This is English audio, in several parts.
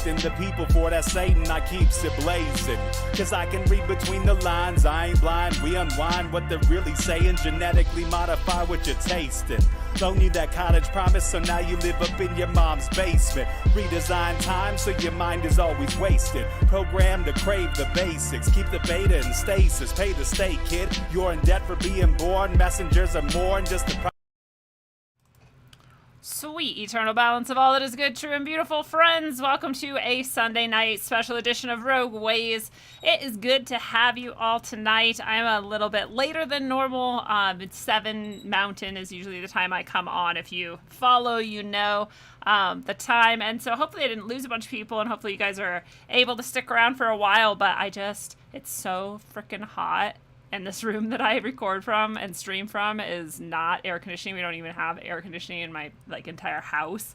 wasting the people for that Satan. I keeps it blazing, cause I can read between the lines. I ain't blind, we unwind what they're really saying. Genetically modify what you're tasting. Loan you that college promise, so now you live up in your mom's basement. Redesign time so your mind is always wasted. Programmed to crave the basics. Keep the beta in stasis. Pay the state, kid. You're in debt for being born. Messengers are more than just a Sweet eternal balance of all that is good, true, and beautiful, friends. Welcome to a Sunday night special edition of Rogue Ways. It is good to have you all tonight. I'm a little bit later than normal. It's 7 Mountain is usually the time I come on. If you follow, you know the time. And so hopefully I didn't lose a bunch of people, and hopefully you guys are able to stick around for a while. But it's so freaking hot. And this room that I record from and stream from is not air conditioning. We don't even have air conditioning in my entire house.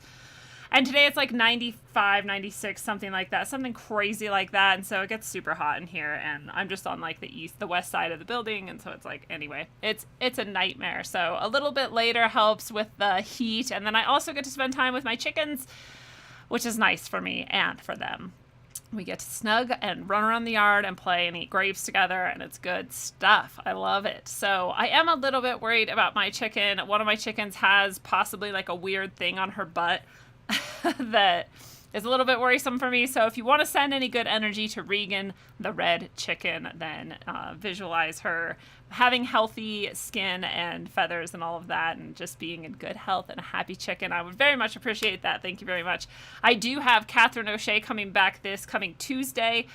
And today it's like 95, 96, something like that. Something crazy like that. And so it gets super hot in here. And I'm just on like the west side of the building. And so it's like, anyway, it's a nightmare. So a little bit later helps with the heat. And then I also get to spend time with my chickens, which is nice for me and for them. We get to snug and run around the yard and play and eat grapes together, and it's good stuff. I love it. So I am a little bit worried about my chicken. One of my chickens has possibly like a weird thing on her butt that is a little bit worrisome for me. So if you want to send any good energy to Regan, the red chicken, then visualize her having healthy skin and feathers and all of that, and just being in good health and a happy chicken. I would very much appreciate that. Thank you very much. I do have Catherine O'Shea coming back this coming Tuesday.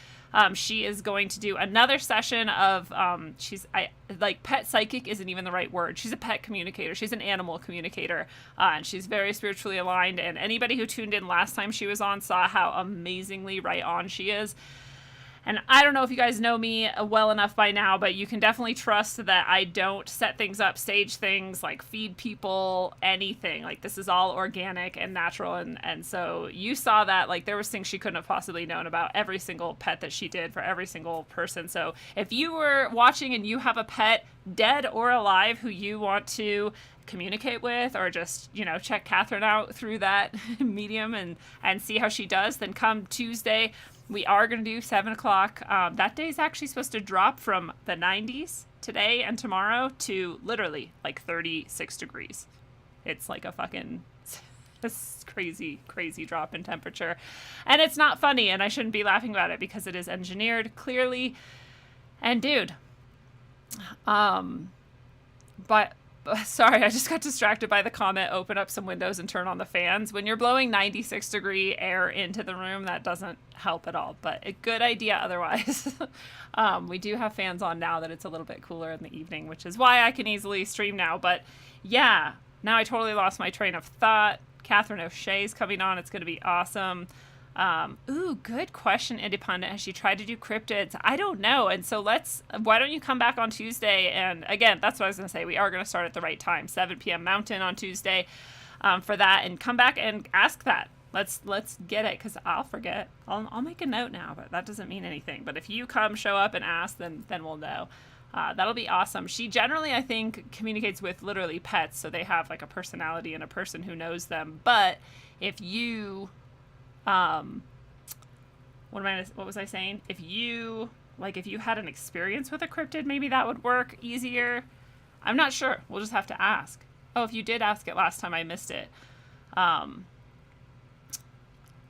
She is going to do another session of, pet psychic isn't even the right word. She's a pet communicator. She's an animal communicator. And she's very spiritually aligned. And anybody who tuned in last time she was on saw how amazingly right on she is. And I don't know if you guys know me well enough by now, but you can definitely trust that I don't set things up, stage things, like feed people, anything. Like, this is all organic and natural. And so you saw that, like, there was things she couldn't have possibly known about every single pet that she did for every single person. So if you were watching and you have a pet, dead or alive, who you want to communicate with, or just, check Catherine out through that medium and see how she does, then come Tuesday. We are going to do 7 o'clock. That day is actually supposed to drop from the 90s today and tomorrow to literally like 36 degrees. It's like a fucking crazy, crazy drop in temperature. And it's not funny, and I shouldn't be laughing about it because it is engineered clearly. And dude, sorry, I just got distracted by the comment, open up some windows and turn on the fans. When you're blowing 96 degree air into the room, that doesn't help at all, but a good idea otherwise. We do have fans on now that it's a little bit cooler in the evening, which is why I can easily stream now. But yeah, now I totally lost my train of thought. Catherine O'Shea's coming on. It's going to be awesome. Good question, Independent. Has she tried to do cryptids? I don't know. And so why don't you come back on Tuesday? And again, that's what I was going to say. We are going to start at the right time, 7 p.m. Mountain on Tuesday, for that, and come back and ask that. Let's get it, because I'll forget. I'll make a note now, but that doesn't mean anything. But if you show up and ask, then we'll know. That'll be awesome. She generally, I think, communicates with literally pets, so they have like a personality and a person who knows them. But if you what was I saying? If you had an experience with a cryptid, maybe that would work easier. I'm not sure. We'll just have to ask. Oh, if you did ask it last time, I missed it.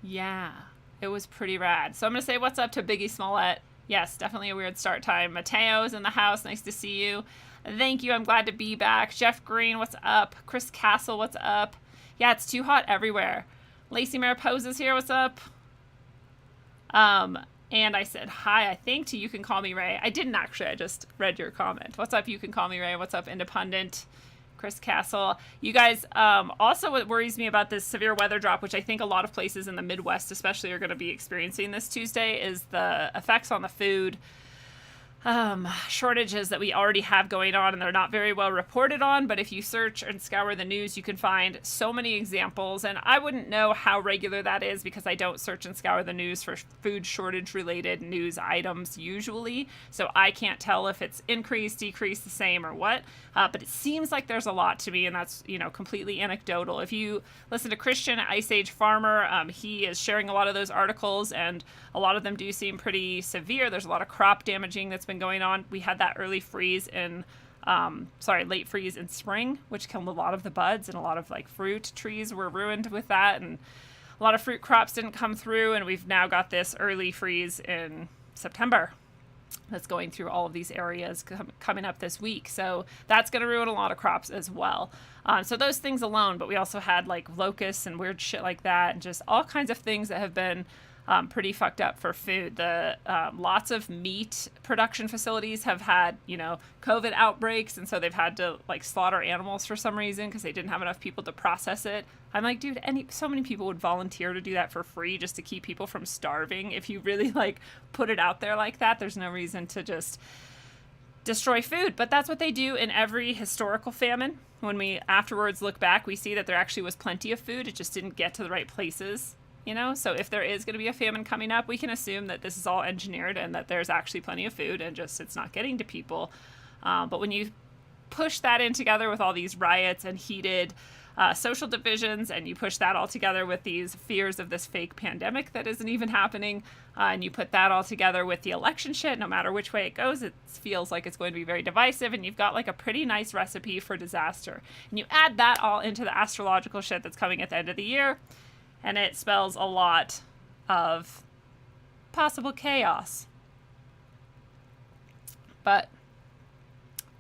Yeah, it was pretty rad. So I'm going to say what's up to Biggie Smollett. Yes, definitely a weird start time. Mateo's in the house. Nice to see you. Thank you. I'm glad to be back. Jeff Green, what's up? Chris Castle, what's up? Yeah, it's too hot everywhere. Lacey Mariposa's here. What's up? And I said hi, I think, to You Can Call Me Ray. I didn't actually. I just read your comment. What's up, You Can Call Me Ray? What's up, Independent? Chris Castle. You guys, also what worries me about this severe weather drop, which I think a lot of places in the Midwest especially are going to be experiencing this Tuesday, is the effects on the food. shortages that we already have going on, and they're not very well reported on. But if you search and scour the news, you can find so many examples. And I wouldn't know how regular that is because I don't search and scour the news for food shortage related news items usually. So I can't tell if it's increased, decreased, the same, or what. But it seems like there's a lot to me, and that's, completely anecdotal. If you listen to Christian, Ice Age Farmer, he is sharing a lot of those articles, and a lot of them do seem pretty severe. There's a lot of crop damaging that's been going on. We had that late freeze in spring, which killed a lot of the buds, and a lot of fruit trees were ruined with that, and a lot of fruit crops didn't come through. And we've now got this early freeze in September that's going through all of these areas coming up this week. So that's going to ruin a lot of crops as well. So those things alone, but we also had locusts and weird shit like that, and just all kinds of things that have been pretty fucked up for food. The lots of meat production facilities have had, COVID outbreaks, and so they've had to slaughter animals for some reason because they didn't have enough people to process it. I'm like, dude, so many people would volunteer to do that for free just to keep people from starving. If you really put it out there like that, there's no reason to just destroy food. But that's what they do in every historical famine. When we afterwards look back, we see that there actually was plenty of food. It just didn't get to the right places. So if there is going to be a famine coming up, we can assume that this is all engineered and that there's actually plenty of food and just it's not getting to people. But when you push that in together with all these riots and heated social divisions, and you push that all together with these fears of this fake pandemic that isn't even happening, and you put that all together with the election shit, no matter which way it goes, it feels like it's going to be very divisive, and you've got a pretty nice recipe for disaster. And you add that all into the astrological shit that's coming at the end of the year, and it spells a lot of possible chaos. But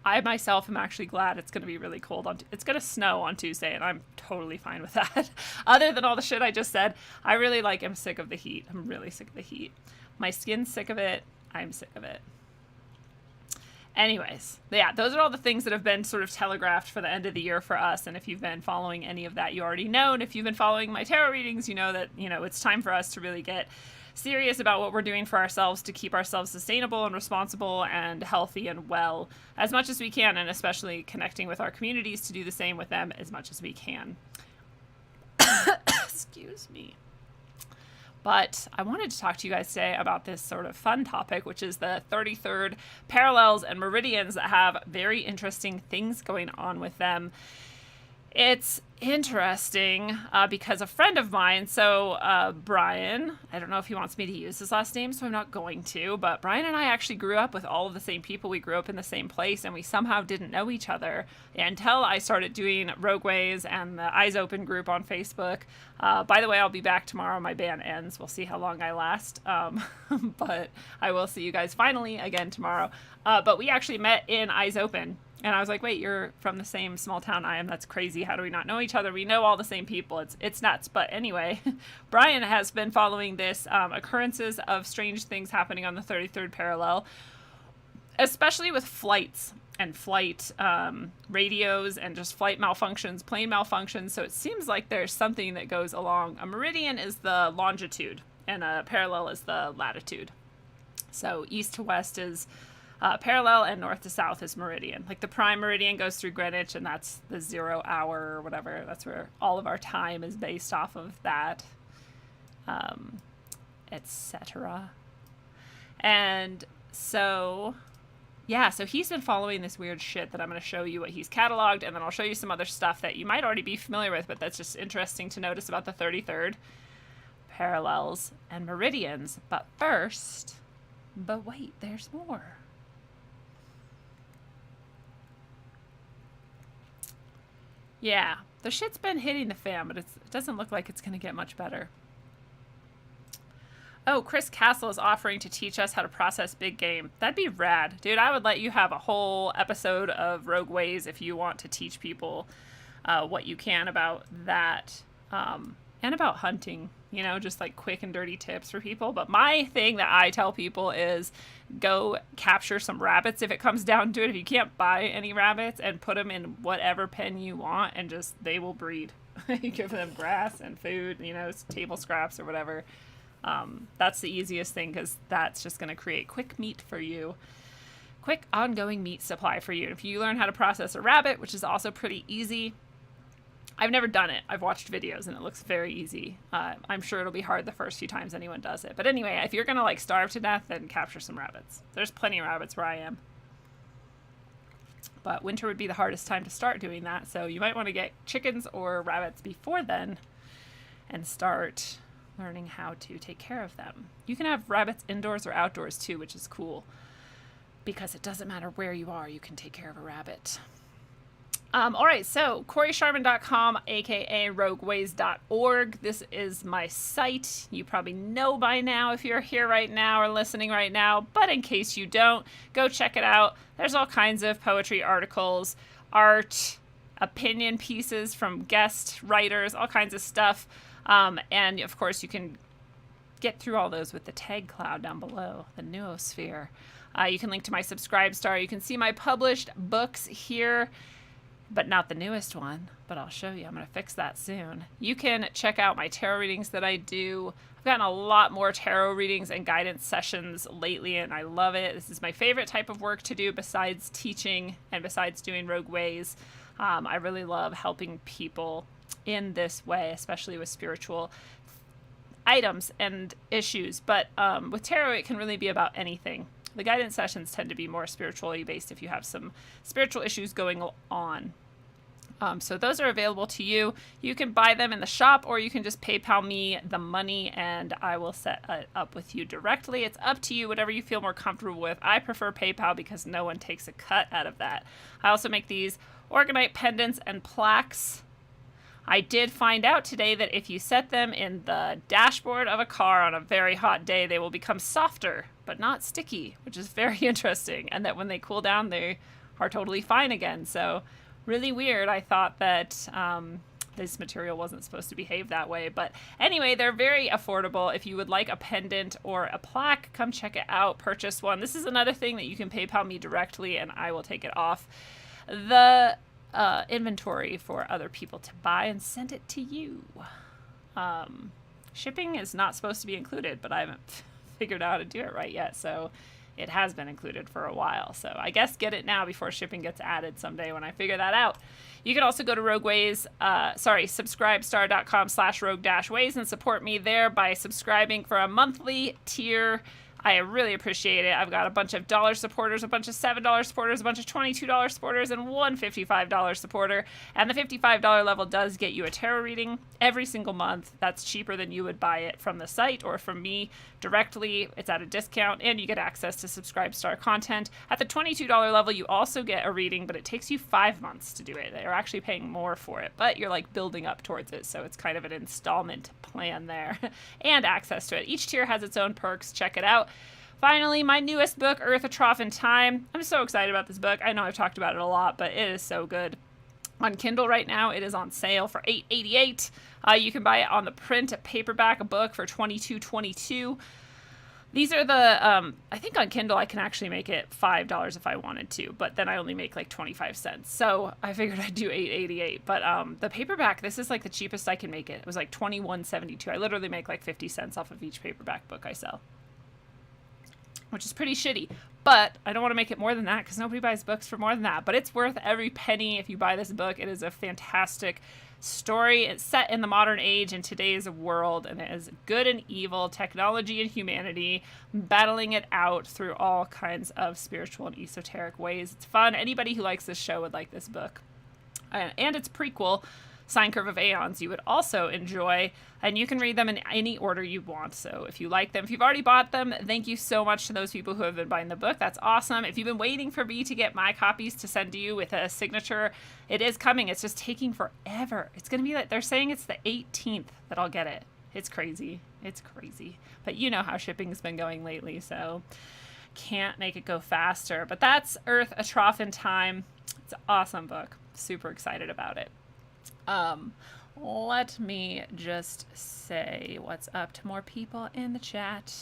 I myself am actually glad it's going to be really cold. It's going to snow on Tuesday, and I'm totally fine with that. Other than all the shit I just said, I really am sick of the heat. I'm really sick of the heat. My skin's sick of it. I'm sick of it. Anyways, yeah, those are all the things that have been sort of telegraphed for the end of the year for us. And if you've been following any of that, you already know. And if you've been following my tarot readings, you know that, it's time for us to really get serious about what we're doing for ourselves to keep ourselves sustainable and responsible and healthy and well as much as we can, and especially connecting with our communities to do the same with them as much as we can. Excuse me. But I wanted to talk to you guys today about this sort of fun topic, which is the 33rd parallels and meridians that have very interesting things going on with them. It's interesting because a friend of mine, Brian, I don't know if he wants me to use his last name, so I'm not going to, but Brian and I actually grew up with all of the same people. We grew up in the same place, and we somehow didn't know each other until I started doing Rogue Ways and the Eyes Open group on Facebook. By the way, I'll be back tomorrow. My ban ends. We'll see how long I last, but I will see you guys finally again tomorrow. But we actually met in Eyes Open. And I was like, wait, you're from the same small town I am. That's crazy. How do we not know each other? We know all the same people. It's nuts. But anyway, Brian has been following this occurrences of strange things happening on the 33rd parallel, especially with flights and flight radios and just flight malfunctions, plane malfunctions. So it seems like there's something that goes along. A meridian is the longitude and a parallel is the latitude. So east to west is parallel, and north to south is meridian. The prime meridian goes through Greenwich, and that's the 0 hour or whatever. That's where all of our time is based off of that, etc. And so, yeah, so he's been following this weird shit that I'm going to show you what he's cataloged, and then I'll show you some other stuff that you might already be familiar with, but that's just interesting to notice about the 33rd parallels and meridians. But wait, there's more. Yeah, the shit's been hitting the fan, but it doesn't look like it's going to get much better. Oh, Chris Castle is offering to teach us how to process big game. That'd be rad. Dude, I would let you have a whole episode of Rogue Ways if you want to teach people what you can about that. And about hunting, just quick and dirty tips for people. But my thing that I tell people is go capture some rabbits if it comes down to it. If you can't buy any rabbits, and put them in whatever pen you want, and they will breed. You give them grass and food, table scraps or whatever. That's the easiest thing, because that's just going to create quick meat for you. quick ongoing meat supply for you. If you learn how to process a rabbit, which is also pretty easy, I've never done it. I've watched videos and it looks very easy. I'm sure it'll be hard the first few times anyone does it. But anyway, if you're going to like starve to death, then capture some rabbits. There's plenty of rabbits where I am. But winter would be the hardest time to start doing that. So you might want to get chickens or rabbits before then and start learning how to take care of them. You can have rabbits indoors or outdoors too, which is cool because it doesn't matter where you are, you can take care of a rabbit. All right, so CoreySharman.com, aka RogueWays.org. This is my site. You probably know by now if you're here right now or listening right now, but in case you don't, go check it out. There's all kinds of poetry articles, art, opinion pieces from guest writers, all kinds of stuff. And of course, you can get through all those with the tag cloud down below, the noosphere. You can link to my Subscribestar. You can see my published books here, but not the newest one, but I'll show you. I'm going to fix that soon. You can check out my tarot readings that I do. I've gotten a lot more tarot readings and guidance sessions lately, and I love it. This is my favorite type of work to do besides teaching and besides doing Rogue Ways. I really love helping people in this way, especially with spiritual items and issues. But with tarot, it can really be about anything. The guidance sessions tend to be more spiritually based if you have some spiritual issues going on. So those are available to you. You can buy them in the shop, or you can just PayPal me the money and I will set it up with you directly. It's up to you, whatever you feel more comfortable with. I prefer PayPal because no one takes a cut out of that. I also make these orgonite pendants and plaques. I did find out today that if you set them in the dashboard of a car on a very hot day, they will become softer, but not sticky, which is very interesting. And that when they cool down, they are totally fine again. So really weird. I thought that this material wasn't supposed to behave that way. But anyway, they're very affordable. If you would like a pendant or a plaque, come check it out, purchase one. This is another thing that you can PayPal me directly and I will take it off the inventory for other people to buy and send it to you. Shipping is not supposed to be included, but I haven't figured out how to do it right yet, so it has been included for a while. So I guess get it now before shipping gets added someday when I figure that out. You can also go to Subscribestar.com/rogue-ways and support me there by subscribing for a monthly tier. I really appreciate it. I've got a bunch of $1 supporters, a bunch of $7 supporters, a bunch of $22 supporters, and one $55 supporter. And the $55 level does get you a tarot reading every single month. That's cheaper than you would buy it from the site or from me directly. It's at a discount, and you get access to Subscribestar content. At the $22 level, you also get a reading, but it takes you 5 months to do it. They're actually paying more for it, but you're like building up towards it, so it's kind of an installment plan there. And access to it. Each tier has its own perks. Check it out. Finally, my newest book, Earth, A Trough in Time. I'm so excited about this book. I know I've talked about it a lot, but it is so good. On Kindle right now, it is on sale for $8.88. You can buy it on the print, a paperback, a book for $22.22. These are the, I think on Kindle I can actually make it $5 if I wanted to, but then I only make like 25 cents. So I figured I'd do $8.88. But the paperback, this is like the cheapest I can make it. It was like $21.72. I literally make like 50 cents off of each paperback book I sell, which is pretty shitty. But I don't want to make it more than that because nobody buys books for more than that. But it's worth every penny if you buy this book. It is a fantastic story. It's set in the modern age in today's world, and it is good and evil, technology and humanity, battling it out through all kinds of spiritual and esoteric ways. It's fun. Anybody who likes this show would like this book. And its prequel, Sine Curve of Aeons, you would also enjoy, and you can read them in any order you want. So if you like them, if you've already bought them, thank you so much to those people who have been buying the book. That's awesome. If you've been waiting for me to get my copies to send to you with a signature, it is coming. It's just taking forever. It's going to be like, they're saying it's the 18th that I'll get it. It's crazy. It's crazy. But you know how shipping's been going lately, so can't make it go faster. But that's Earth, A Trough in Time. It's an awesome book. Super excited about it. Let me just say what's up to more people in the chat.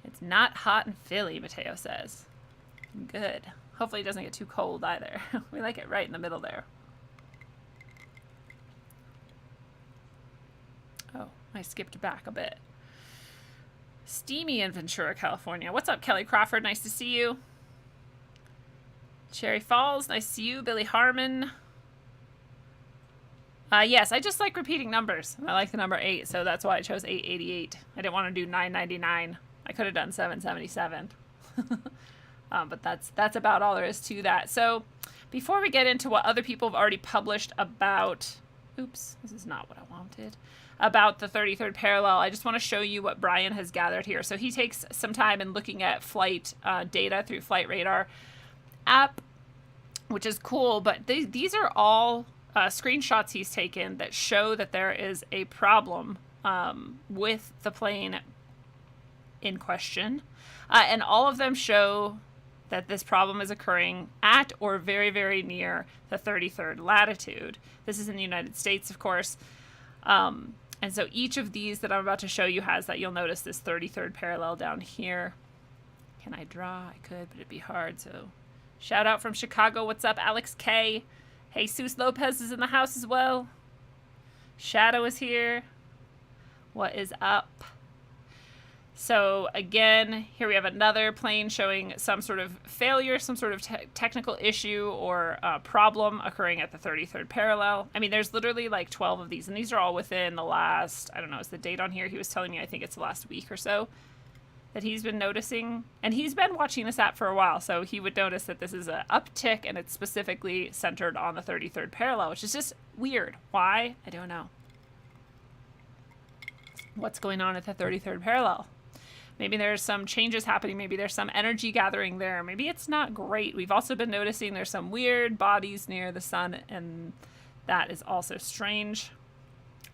It's not hot in Philly, Mateo says. Good. Hopefully it doesn't get too cold either. We like it right in the middle there. Oh, I skipped back a bit. Steamy in Ventura, California. What's up, Kelly Crawford? Nice to see you. Cherry Falls, nice to see you. Billy Harmon. Yes, I just like repeating numbers. I like the number 8, so that's why I chose 888. I didn't want to do 999. I could have done 777. But that's about all there is to that. So before we get into what other people have already published about, oops, this is not what I wanted, about the 33rd parallel, I just want to show you what Brian has gathered here. So he takes some time in looking at flight data through Flight Radar app, which is cool, but these are all screenshots he's taken that show that there is a problem with the plane in question. And all of them show that this problem is occurring at or very, very near the 33rd latitude. This is in the United States, of course. And so each of these that I'm about to show you has that. You'll notice this 33rd parallel down here. Can I draw? I could, but it'd be hard. So shout out from Chicago. What's up, Alex K? Jesus Lopez is in the house as well. Shadow is here. What is up? So again, here we have another plane showing some sort of failure, some sort of technical issue or problem occurring at the 33rd parallel. I mean, there's literally like 12 of these, and these are all within the last, I don't know, is the date on here? He was telling me, I think it's the last week or so that he's been noticing. And he's been watching this app for a while, so he would notice that this is an uptick, and it's specifically centered on the 33rd parallel, which is just weird. Why? I don't know. What's going on at the 33rd parallel? Maybe there's some changes happening. Maybe there's some energy gathering there. Maybe it's not great. We've also been noticing there's some weird bodies near the sun, and that is also strange.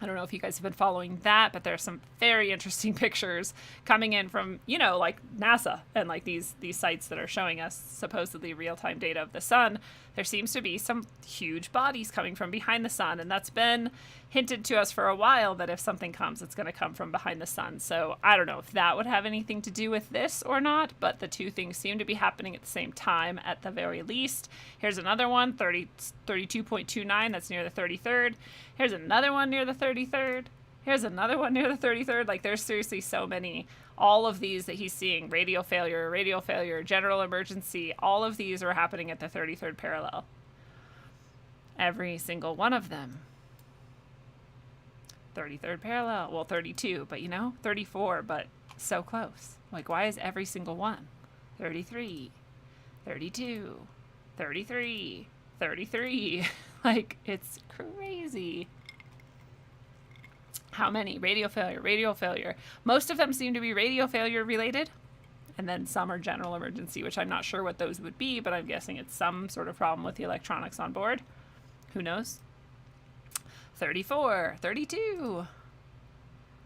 I don't know if you guys have been following that, but there's some very interesting pictures coming in from, you know, like NASA and like these sites that are showing us supposedly real-time data of the sun. There seems to be some huge bodies coming from behind the sun, and that's been hinted to us for a while that if something comes, it's going to come from behind the sun. So I don't know if that would have anything to do with this or not, but the two things seem to be happening at the same time at the very least. Here's another one, 32.29, that's near the 33rd. Here's another one near the 33rd. Here's another one near the 33rd. Like, there's seriously so many. All of these that he's seeing, radio failure, general emergency, all of these are happening at the 33rd parallel. Every single one of them. 33rd parallel. Well, 32, but you know, 34, but so close. Like, why is every single one? 33, 32, 33, 33. Like, it's crazy. How many? Radio failure. Most of them seem to be radio failure related. And then some are general emergency, which I'm not sure what those would be, but I'm guessing it's some sort of problem with the electronics on board. Who knows? 34, 32.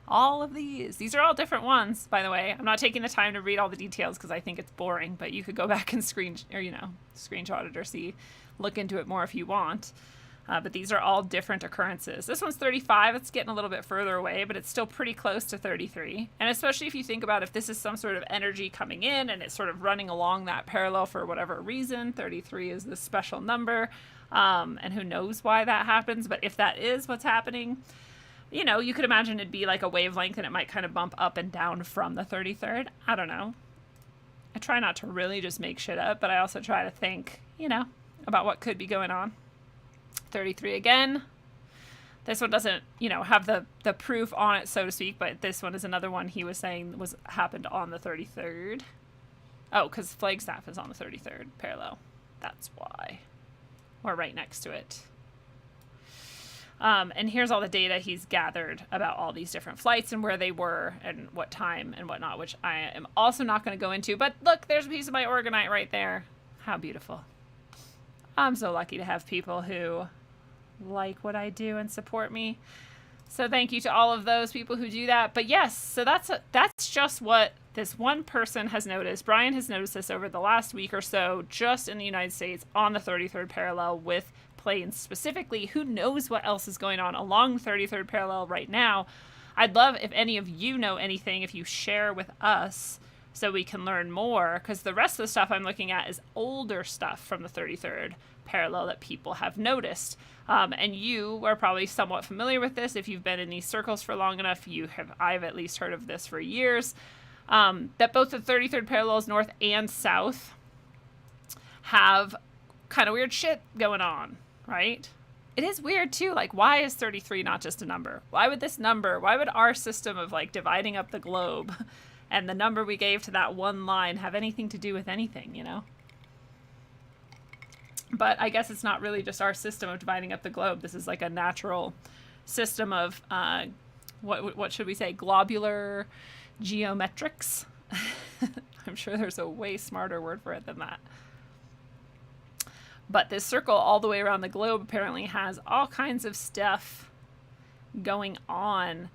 All of these. These are all different ones, by the way. I'm not taking the time to read all the details because I think it's boring, but you could go back and screenshot it or look into it more if you want. But these are all different occurrences. This one's 35. It's getting a little bit further away, but it's still pretty close to 33. And especially if you think about if this is some sort of energy coming in and it's sort of running along that parallel for whatever reason, 33 is this special number. And who knows why that happens. But if that is what's happening, you know, you could imagine it'd be like a wavelength and it might kind of bump up and down from the 33rd. I don't know. I try not to really just make shit up, but I also try to think, you know, about what could be going on. 33 again. This one doesn't, you know, have the proof on it, so to speak, but this one is another one he was saying happened on the 33rd. Oh, because Flagstaff is on the 33rd parallel. That's why. We're right next to it. And here's all the data he's gathered about all these different flights and where they were and what time and whatnot, which I am also not going to go into. But look, there's a piece of my organite right there. How beautiful. I'm so lucky to have people who like what I do and support me. So thank you to all of those people who do that. But yes, so that's just what this one person has noticed. Brian has noticed this over the last week or so, just in the United States on the 33rd parallel with planes specifically. Who knows what else is going on along the 33rd parallel right now? I'd love if any of you know anything, if you share with us so we can learn more, because the rest of the stuff I'm looking at is older stuff from the 33rd parallel that people have noticed. And you are probably somewhat familiar with this. If you've been in these circles for long enough, I've at least heard of this for years. that both the 33rd parallels north and south have kind of weird shit going on, right? It is weird too. Like, why is 33 not just a number? Why would our system of like dividing up the globe and the number we gave to that one line have anything to do with anything, you know? But I guess it's not really just our system of dividing up the globe. This is like a natural system of, what should we say? Globular geometrics. I'm sure there's a way smarter word for it than that. But this circle all the way around the globe apparently has all kinds of stuff going on.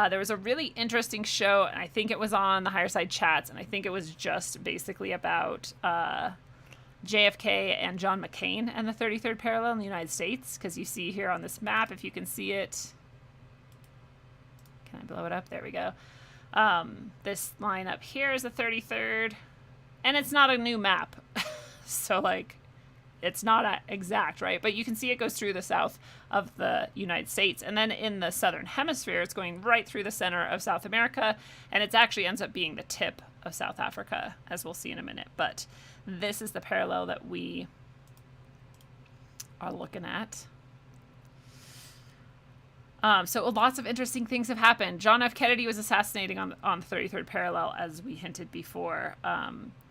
There was a really interesting show, and I think it was on the Higher Side Chats, and I think it was just basically about JFK and John McCain and the 33rd parallel in the United States, because you see here on this map, if you can see it. Can I blow it up? There we go. This line up here is the 33rd, and it's not a new map. So, like, it's not exact, right? But you can see it goes through the south of the United States. And then in the southern hemisphere, it's going right through the center of South America. And it actually ends up being the tip of South Africa, as we'll see in a minute. But this is the parallel that we are looking at. So lots of interesting things have happened. John F. Kennedy was assassinated on the 33rd parallel, as we hinted before.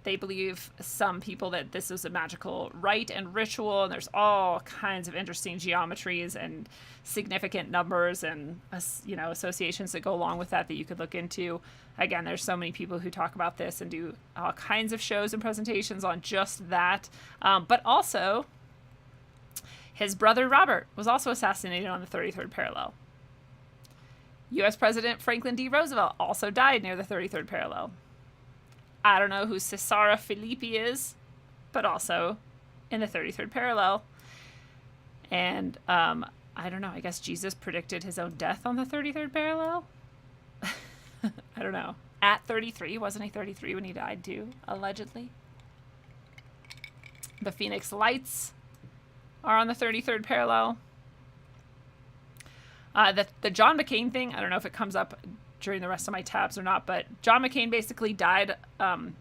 They believe, some people, that this was a magical rite and ritual, and there's all kinds of interesting geometries and significant numbers and, you know, associations that go along with that you could look into. Again, there's so many people who talk about this and do all kinds of shows and presentations on just that. But also, his brother Robert was also assassinated on the 33rd parallel. U.S. President Franklin D. Roosevelt also died near the 33rd parallel. I don't know who Cesare Filippi is, but also in the 33rd parallel. And I don't know, I guess Jesus predicted his own death on the 33rd parallel? I don't know. At 33, wasn't he 33 when he died too, allegedly? The Phoenix Lights are on the 33rd parallel. The John McCain thing, I don't know if it comes up during the rest of my tabs or not, but John McCain basically died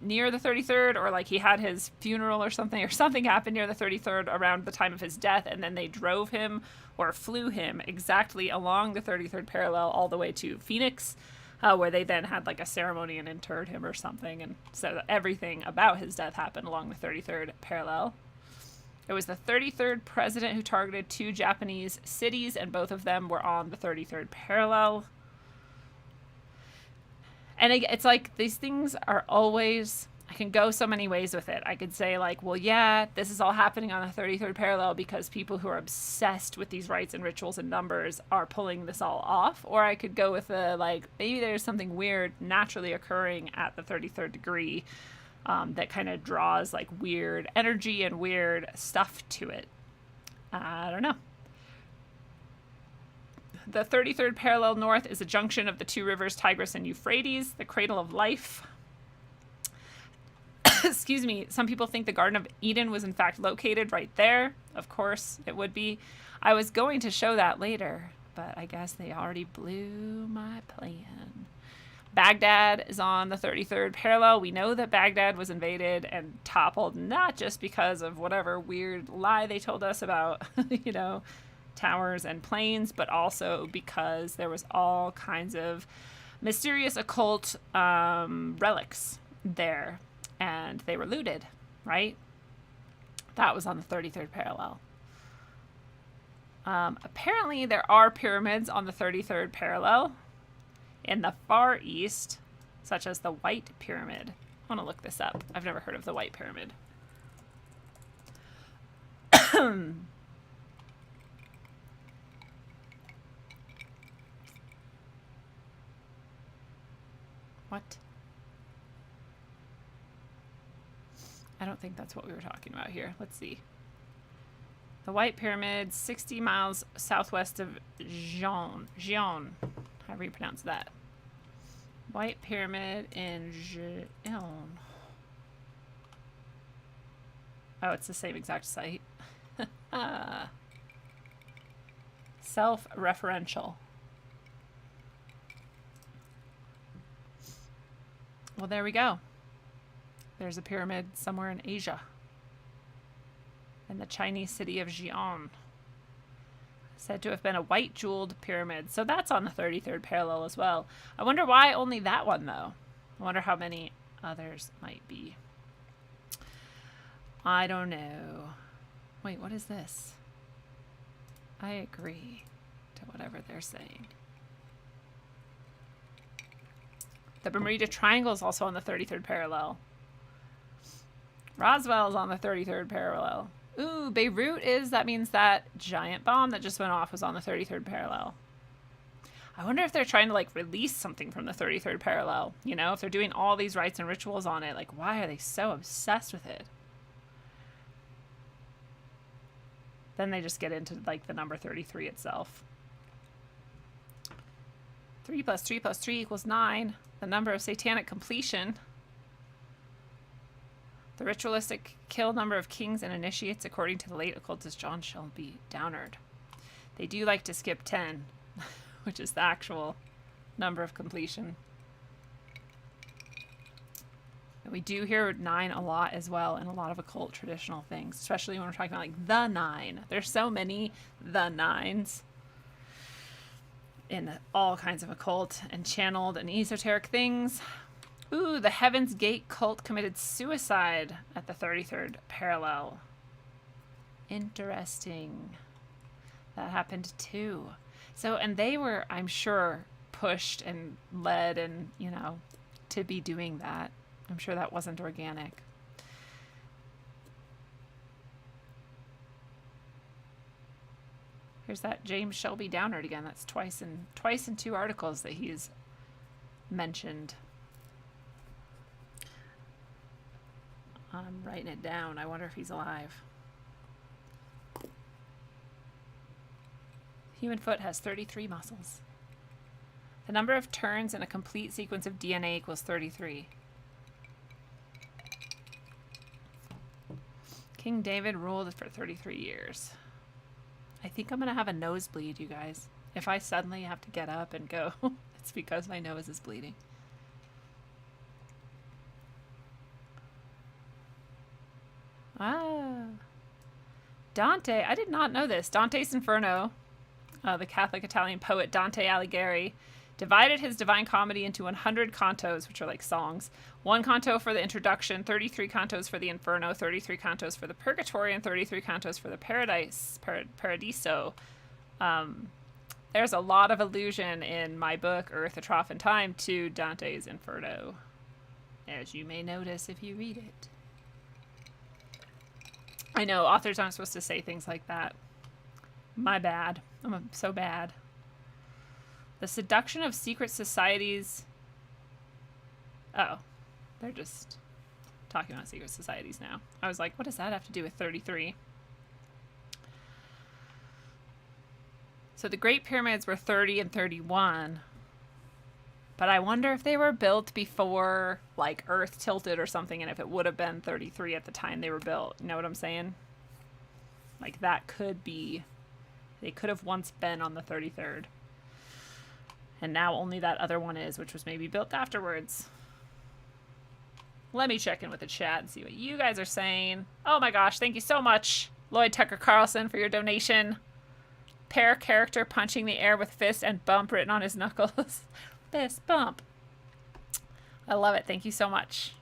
near the 33rd, or like he had his funeral or something happened near the 33rd around the time of his death, and then they drove him or flew him exactly along the 33rd parallel all the way to Phoenix, where they then had like a ceremony and interred him or something, and so everything about his death happened along the 33rd parallel. It was the 33rd president who targeted 2 Japanese cities, and both of them were on the 33rd parallel. And it's like, these things are always, I can go so many ways with it. I could say like, well, yeah, this is all happening on the 33rd parallel because people who are obsessed with these rites and rituals and numbers are pulling this all off. Or I could go with like, maybe there's something weird naturally occurring at the 33rd degree that kind of draws like weird energy and weird stuff to it. I don't know. The 33rd parallel north is a junction of the 2 rivers, Tigris and Euphrates, the cradle of life. Excuse me. Some people think the Garden of Eden was in fact located right there. Of course, it would be. I was going to show that later, but I guess they already blew my plan. Baghdad is on the 33rd parallel. We know that Baghdad was invaded and toppled, not just because of whatever weird lie they told us about, you know, towers and planes, but also because there was all kinds of mysterious occult relics there, and they were looted, right? That was on the 33rd parallel. Apparently there are pyramids on the 33rd parallel in the Far East, such as the White Pyramid. I want to look this up. I've never heard of the White Pyramid. What? I don't think that's what we were talking about here. Let's see. The White Pyramid, 60 miles southwest of Gion. However you pronounce that. White Pyramid in Gion. Oh, it's the same exact site. Self-referential. Well, there we go. There's a pyramid somewhere in Asia. In the Chinese city of Xi'an. Said to have been a white jeweled pyramid. So that's on the 33rd parallel as well. I wonder why only that one, though. I wonder how many others might be. I don't know. Wait, what is this? I agree to whatever they're saying. The Bermuda Triangle is also on the 33rd parallel. Roswell is on the 33rd parallel. Ooh, Beirut is, that means that giant bomb that just went off was on the 33rd parallel. I wonder if they're trying to like release something from the 33rd parallel. You know, if they're doing all these rites and rituals on it, like why are they so obsessed with it? Then they just get into like the number 33 itself. 3 plus 3 plus 3 equals 9. The number of satanic completion. The ritualistic kill number of kings and initiates according to the late occultist John Shelby Downard. They do like to skip 10, which is the actual number of completion. And we do hear 9 a lot as well in a lot of occult traditional things, especially when we're talking about like the 9. There's so many the 9s in all kinds of occult and channeled and esoteric things. Ooh, the Heaven's Gate cult committed suicide at the 33rd parallel. Interesting. That happened too. So, and they were, I'm sure, pushed and led and, you know, to be doing that. I'm sure that wasn't organic. Here's that James Shelby Downard again. That's twice in 2 articles that he's mentioned. I'm writing it down. I wonder if he's alive. Human foot has 33 muscles. The number of turns in a complete sequence of DNA equals 33. King David ruled for 33 years. I think I'm going to have a nosebleed, you guys. If I suddenly have to get up and go, it's because my nose is bleeding. Ah. Dante. I did not know this. Dante's Inferno, the Catholic Italian poet Dante Alighieri, divided his Divine Comedy into 100 cantos, which are like songs. 1 canto for the introduction, 33 cantos for the Inferno, 33 cantos for the Purgatory, and 33 cantos for the Paradiso. There's a lot of allusion in my book, Earth, a Trough in Time, to Dante's Inferno, as you may notice if you read it. I know, authors aren't supposed to say things like that. My bad. I'm so bad. The seduction of secret societies. Oh, they're just talking about secret societies now. I was like, what does that have to do with 33? So the Great Pyramids were 30 and 31. But I wonder if they were built before, like, Earth tilted or something, and if it would have been 33 at the time they were built. You know what I'm saying? Like, that could be... They could have once been on the 33rd. And now only that other one is, which was maybe built afterwards. Let me check in with the chat and see what you guys are saying. Oh my gosh, thank you so much, Lloyd Tucker Carlson, for your donation. Pear character punching the air with fist and bump written on his knuckles. Fist bump. I love it. Thank you so much.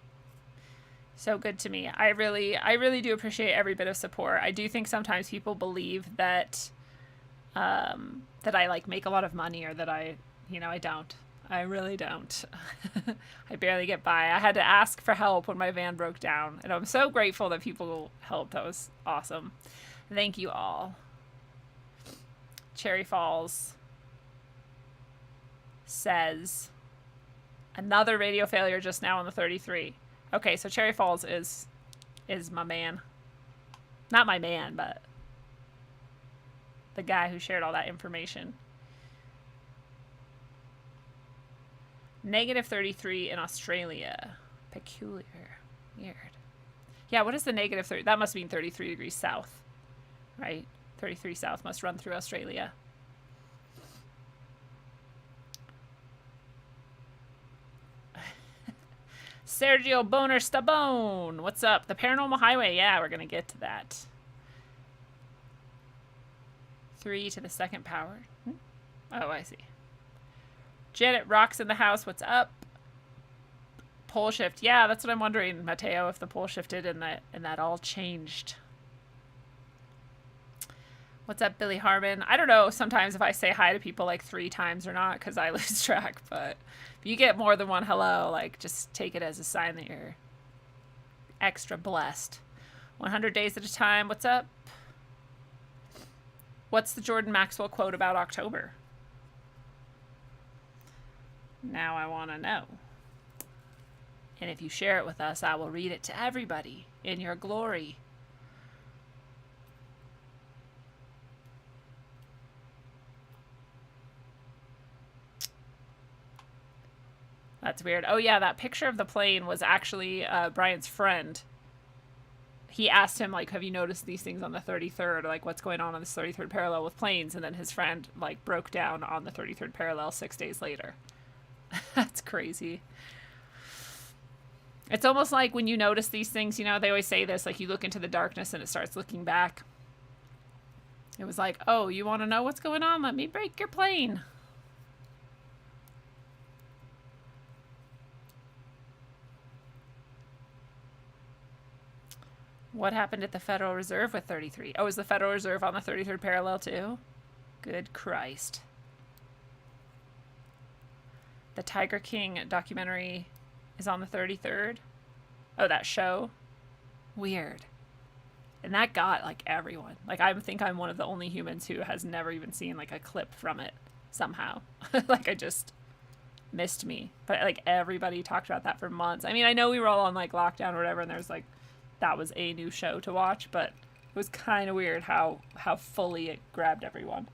So good to me. I really do appreciate every bit of support. I do think sometimes people believe that that I like make a lot of money, or that I don't. I really don't. I barely get by. I had to ask for help when my van broke down, and I'm so grateful that people helped. That was awesome. Thank you all. Cherry Falls says another radio failure just now on the 33. Okay, so Cherry Falls is my man. Not my man, but the guy who shared all that information. Negative 33 in Australia. Peculiar. Weird. Yeah, what is the negative 30? That must mean 33 degrees south, right? 33 south must run through Australia. Sergio Boner Stabone, what's up? The Paranormal Highway, yeah, we're gonna get to that. 3 to the second power. Oh, I see. Janet Rocks in the house, what's up? Pole shift, yeah, that's what I'm wondering, Mateo, if the pole shifted and that all changed. What's up, Billy Harmon? I don't know sometimes if I say hi to people like 3 times or not, because I lose track, but if you get more than one hello, like, just take it as a sign that you're extra blessed. 100 days at a time, what's up? What's the Jordan Maxwell quote about October? Now I want to know. And if you share it with us, I will read it to everybody in your glory. That's weird. Oh, yeah, that picture of the plane was actually Brian's friend. He asked him, like, have you noticed these things on the 33rd? Like, what's going on this 33rd parallel with planes? And then his friend, like, broke down on the 33rd parallel 6 days later. That's crazy. It's almost like when you notice these things, you know, they always say this, like, you look into the darkness and it starts looking back. It was like, oh, you want to know what's going on? Let me break your plane. What happened at the Federal Reserve with 33? Oh, is the Federal Reserve on the 33rd parallel too? Good Christ. The Tiger King documentary is on the 33rd. Oh, that show? Weird. And that got, like, everyone. Like, I think I'm one of the only humans who has never even seen, like, a clip from it somehow. Like, I just missed me. But, like, everybody talked about that for months. I mean, I know we were all on, like, lockdown or whatever, and there's, like, that was a new show to watch, but it was kind of weird how fully it grabbed everyone.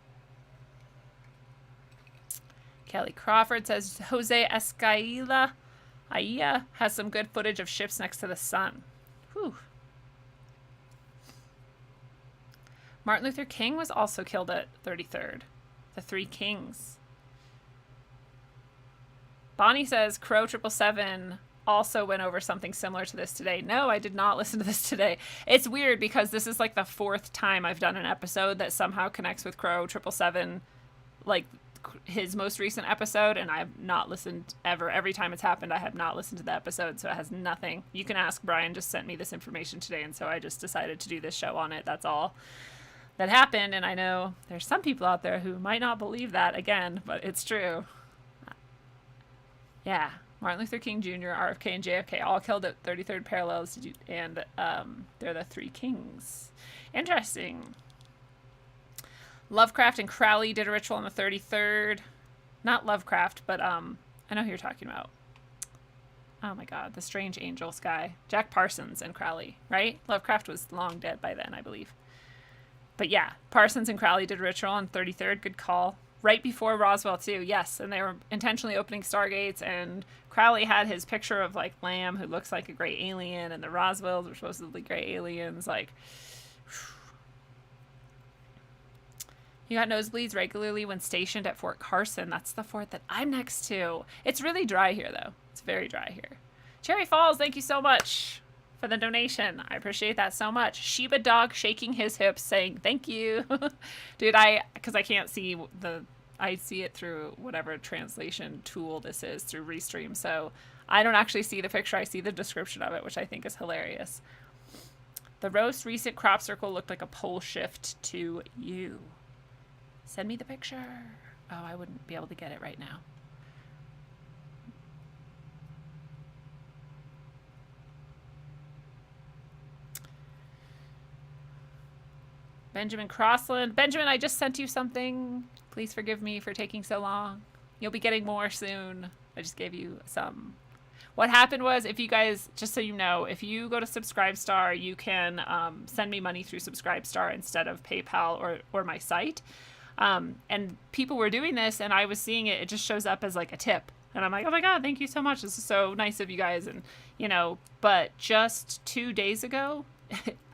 Kelly Crawford says Jose Escaila Aia has some good footage of ships next to the sun. Whew. Martin Luther King was also killed at 33rd. The Three Kings. Bonnie says Crow 777 also went over something similar to this today. No, I did not listen to this today. It's weird because this is like the 4th time I've done an episode that somehow connects with Crow 777, like his most recent episode, and I've not listened ever. Every time it's happened, I have not listened to the episode, so it has nothing. You can ask. Brian just sent me this information today, and so I just decided to do this show on it. That's all that happened, and I know there's some people out there who might not believe that again, but it's true. Yeah. Martin Luther King Jr., RFK, and JFK all killed at 33rd parallels, and they're the Three Kings. Interesting. Lovecraft and Crowley did a ritual on the 33rd. Not Lovecraft, but I know who you're talking about. Oh my god, the Strange Angels guy. Jack Parsons and Crowley, right? Lovecraft was long dead by then, I believe. But yeah, Parsons and Crowley did a ritual on 33rd. Good call. Right before Roswell, too, yes. And they were intentionally opening stargates, and Crowley had his picture of, like, Lamb, who looks like a gray alien, and the Roswells were supposedly gray aliens. Like, you got nosebleeds regularly when stationed at Fort Carson. That's the fort that I'm next to. It's really dry here, though. It's very dry here. Cherry Falls, thank you so much for the donation. I appreciate that so much. Shiba Dog shaking his hips saying thank you. Dude, because I can't see I see it through whatever translation tool this is through Restream, so I don't actually see the picture. I see the description of it, which I think is hilarious. The roast recent crop circle looked like a pole shift to you. Send me the picture. Oh, I wouldn't be able to get it right now. Benjamin Crossland. Benjamin, I just sent you something. Please forgive me for taking so long. You'll be getting more soon. I just gave you some. What happened was, if you guys, just so you know, if you go to Subscribestar, you can send me money through Subscribestar instead of PayPal or my site. And people were doing this, and I was seeing it. It just shows up as like a tip. And I'm like, oh my God, thank you so much. This is so nice of you guys. And, you know, but just 2 days ago,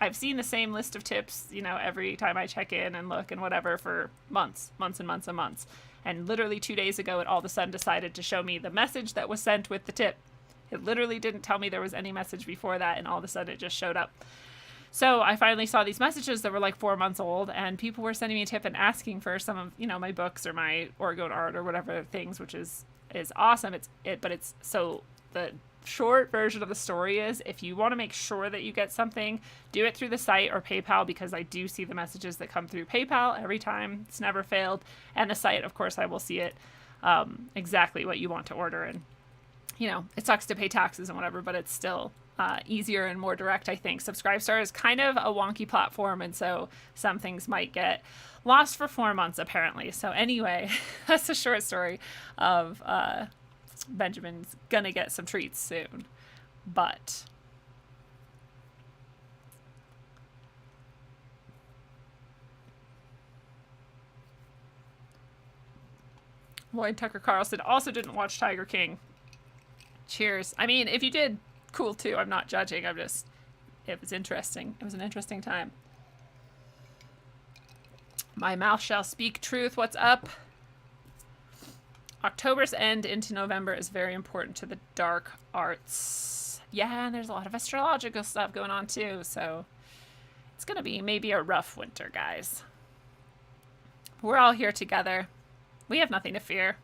I've seen the same list of tips, you know, every time I check in and look and whatever for months and months and months. And literally 2 days ago, it all of a sudden decided to show me the message that was sent with the tip. It literally didn't tell me there was any message before that, and all of a sudden it just showed up. So I finally saw these messages that were like 4 months old, and people were sending me a tip and asking for some of, my books or my Oregon art or whatever things, which is awesome. But so the short version of the story is, if you want to make sure that you get something, do it through the site or PayPal, because I do see the messages that come through PayPal every time. It's never failed. And the site, of course, I will see it exactly what you want to order. And, it sucks to pay taxes and whatever, but it's still easier and more direct, I think. Subscribestar is kind of a wonky platform, and so some things might get lost for 4 months, apparently. So anyway, that's a short story of Benjamin's gonna get some treats soon. But Lloyd Tucker Carlson also didn't watch Tiger King. Cheers. I mean, if you did, cool too. I'm not judging. It was interesting. It was an interesting time. My mouth shall speak truth. What's up? October's end into November is very important to the dark arts. Yeah, and there's a lot of astrological stuff going on too, so it's going to be maybe a rough winter, guys. We're all here together. We have nothing to fear.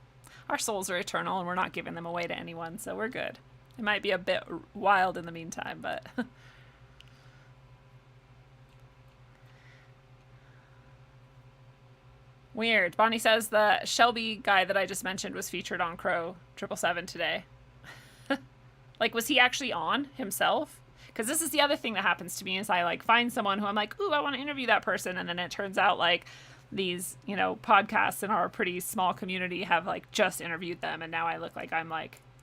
Our souls are eternal, and we're not giving them away to anyone, so we're good. It might be a bit wild in the meantime, but... Weird. Bonnie says the Shelby guy that I just mentioned was featured on Crow 777 today. Like, was he actually on himself? Because this is the other thing that happens to me, is I, find someone who I'm like, ooh, I want to interview that person, and then it turns out, these, podcasts in our pretty small community have, just interviewed them, and now I look like I'm,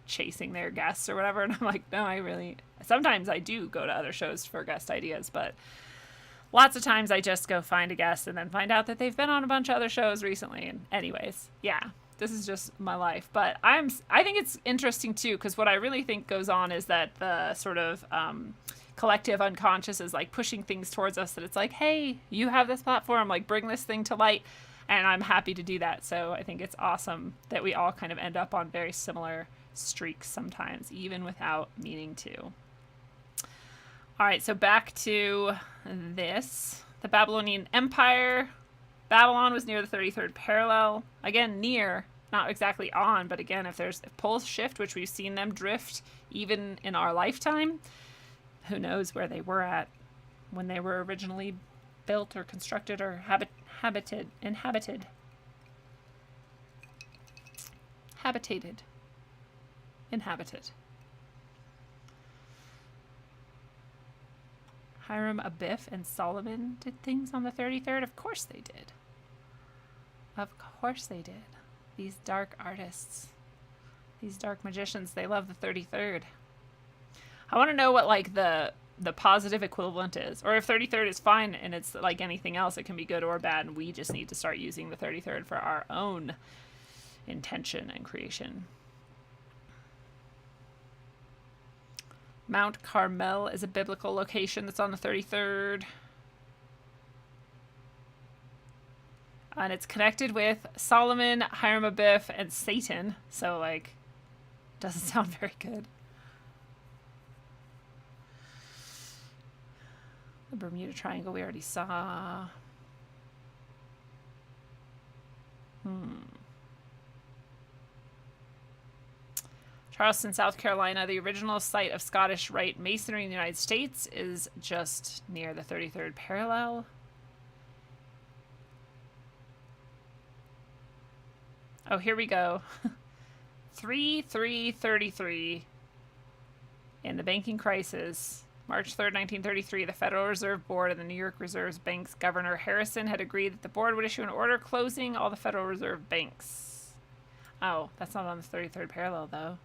chasing their guests or whatever, and I'm like, no, sometimes I do go to other shows for guest ideas, but lots of times I just go find a guest and then find out that they've been on a bunch of other shows recently, and anyways, yeah, this is just my life. But I think it's interesting, too, because what I really think goes on is that the sort of collective unconscious is pushing things towards us, that it's like, hey, you have this platform, bring this thing to light, and I'm happy to do that. So I think it's awesome that we all kind of end up on very similar streaks sometimes, even without meaning to. All right, so back to this. The Babylonian Empire. Babylon was near the 33rd parallel. Again, near, not exactly on, but again, if poles shift, which we've seen them drift even in our lifetime, who knows where they were at when they were originally built or constructed or inhabited. Hiram Abiff and Solomon did things on the 33rd? Of course they did. Of course they did. These dark artists. These dark magicians, they love the 33rd. I want to know what, the positive equivalent is. Or if 33rd is fine and it's like anything else, it can be good or bad, and we just need to start using the 33rd for our own intention and creation. Mount Carmel is a biblical location that's on the 33rd. And it's connected with Solomon, Hiram Abiff, and Satan. So, doesn't sound very good. The Bermuda Triangle we already saw. Charleston, South Carolina, the original site of Scottish Rite Masonry in the United States, is just near the 33rd parallel. Oh, here we go. 3333. In the banking crisis, March 3rd, 1933, the Federal Reserve Board and the New York Reserve Bank's Governor Harrison had agreed that the board would issue an order closing all the Federal Reserve banks. Oh, that's not on the 33rd parallel, though.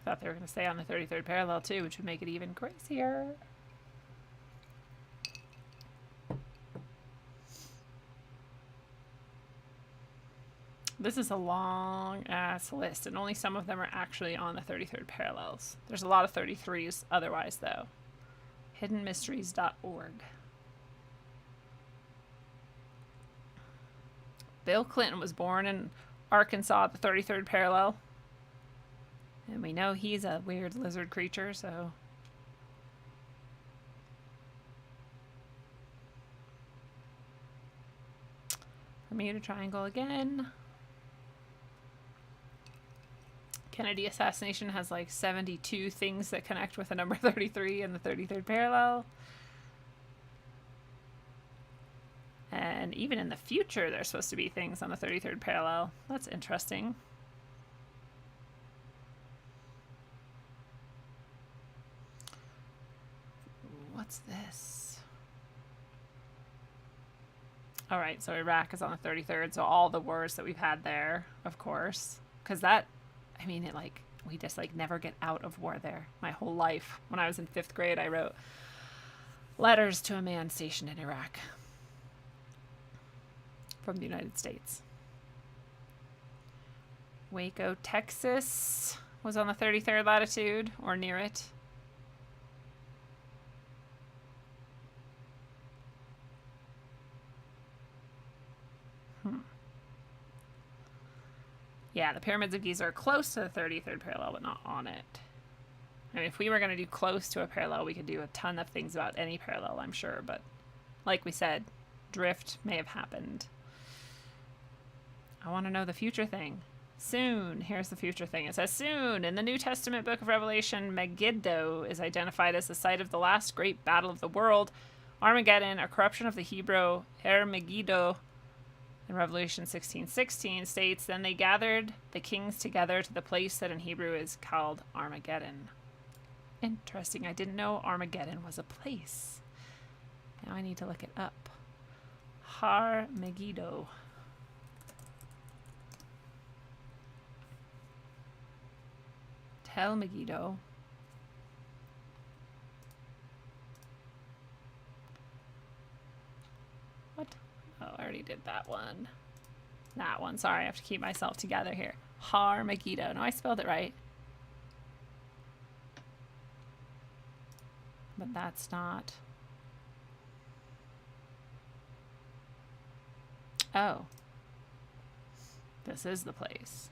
I thought they were going to stay on the 33rd parallel, too, which would make it even crazier. This is a long-ass list, and only some of them are actually on the 33rd parallels. There's a lot of 33s otherwise, though. Hiddenmysteries.org. Bill Clinton was born in Arkansas, the 33rd parallel. And we know he's a weird lizard creature, so... Bermuda Triangle again. Kennedy assassination has like 72 things that connect with the number 33 and the 33rd parallel. And even in the future, there's supposed to be things on the 33rd parallel. That's interesting. What's this? All right, so Iraq is on the 33rd, so all the wars that we've had there, of course. Because that, I mean, it like, we just like never get out of war there. My whole life. When I was in 5th grade, I wrote letters to a man stationed in Iraq from the United States. Waco, Texas was on the 33rd latitude, or near it. Yeah, the pyramids of Giza are close to the 33rd parallel, but not on it. I mean, if we were going to do close to a parallel, we could do a ton of things about any parallel, I'm sure. But like we said, drift may have happened. I want to know the future thing. Soon. Here's the future thing. It says, soon. In the New Testament book of Revelation, Megiddo is identified as the site of the last great battle of the world. Armageddon, a corruption of the Hebrew Megiddo, in Revelation 16:16 states, then they gathered the kings together to the place that in Hebrew is called Armageddon. Interesting. I didn't know Armageddon was a place. Now I need to look it up. Har Megiddo. Tel Megiddo. What? Oh, I already did that one. That one. Sorry, I have to keep myself together here. Har Megiddo. No, I spelled it right. But that's not. Oh. This is the place.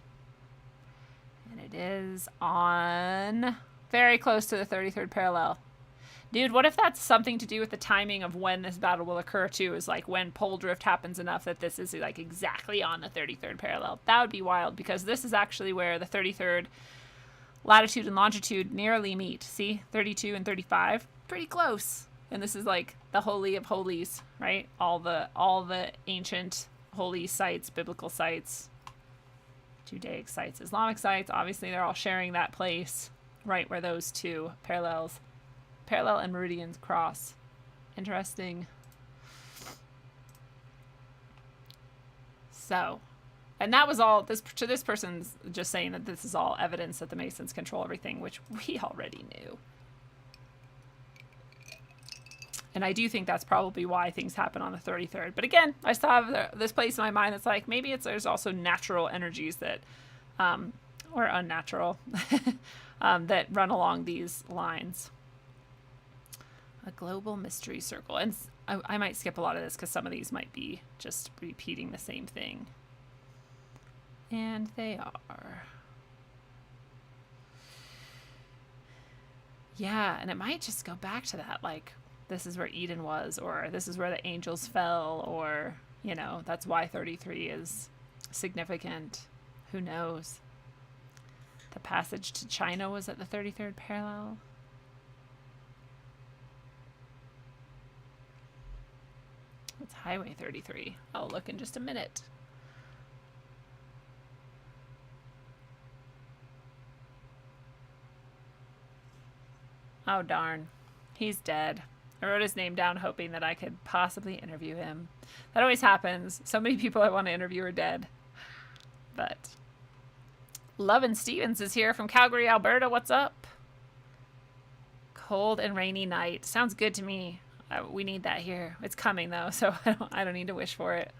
And it is on very close to the 33rd parallel. Dude, what if that's something to do with the timing of when this battle will occur too? Is like when pole drift happens enough that this is like exactly on the 33rd parallel. That would be wild, because this is actually where the 33rd latitude and longitude nearly meet. See, 32 and 35, pretty close. And this is like the Holy of Holies, right? All the ancient holy sites, biblical sites, Judaic sites, Islamic sites. Obviously, they're all sharing that place, right where those two parallel and meridians cross. Interesting. So, and that was all this to this person's just saying that this is all evidence that the Masons control everything, which we already knew. And I do think that's probably why things happen on the 33rd. But again, I still have this place in my mind that's like, maybe there's also natural energies that, or unnatural, that run along these lines. A global mystery circle. And I might skip a lot of this because some of these might be just repeating the same thing. And they are. Yeah, and it might just go back to that, like, this is where Eden was, or this is where the angels fell, or, you know, that's why 33 is significant. Who knows? The passage to China was at the 33rd parallel. It's Highway 33. I'll look in just a minute. Oh, darn. He's dead. I wrote his name down hoping that I could possibly interview him. That always happens. So many people I want to interview are dead. But Lovin' Stevens is here from Calgary, Alberta. What's up? Cold and rainy night. Sounds good to me. We need that here. It's coming, though, so I don't need to wish for it.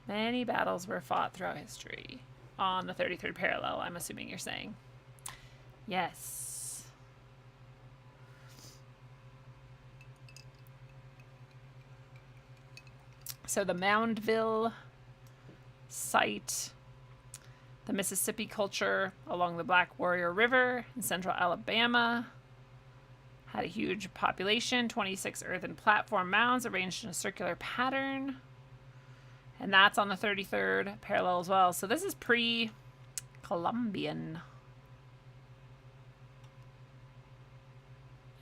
Many battles were fought throughout history on the 33rd parallel, I'm assuming you're saying. Yes. So the Moundville site, the Mississippi culture along the Black Warrior River in central Alabama, had a huge population, 26 earthen platform mounds arranged in a circular pattern. And that's on the 33rd parallel as well. So this is pre-Columbian.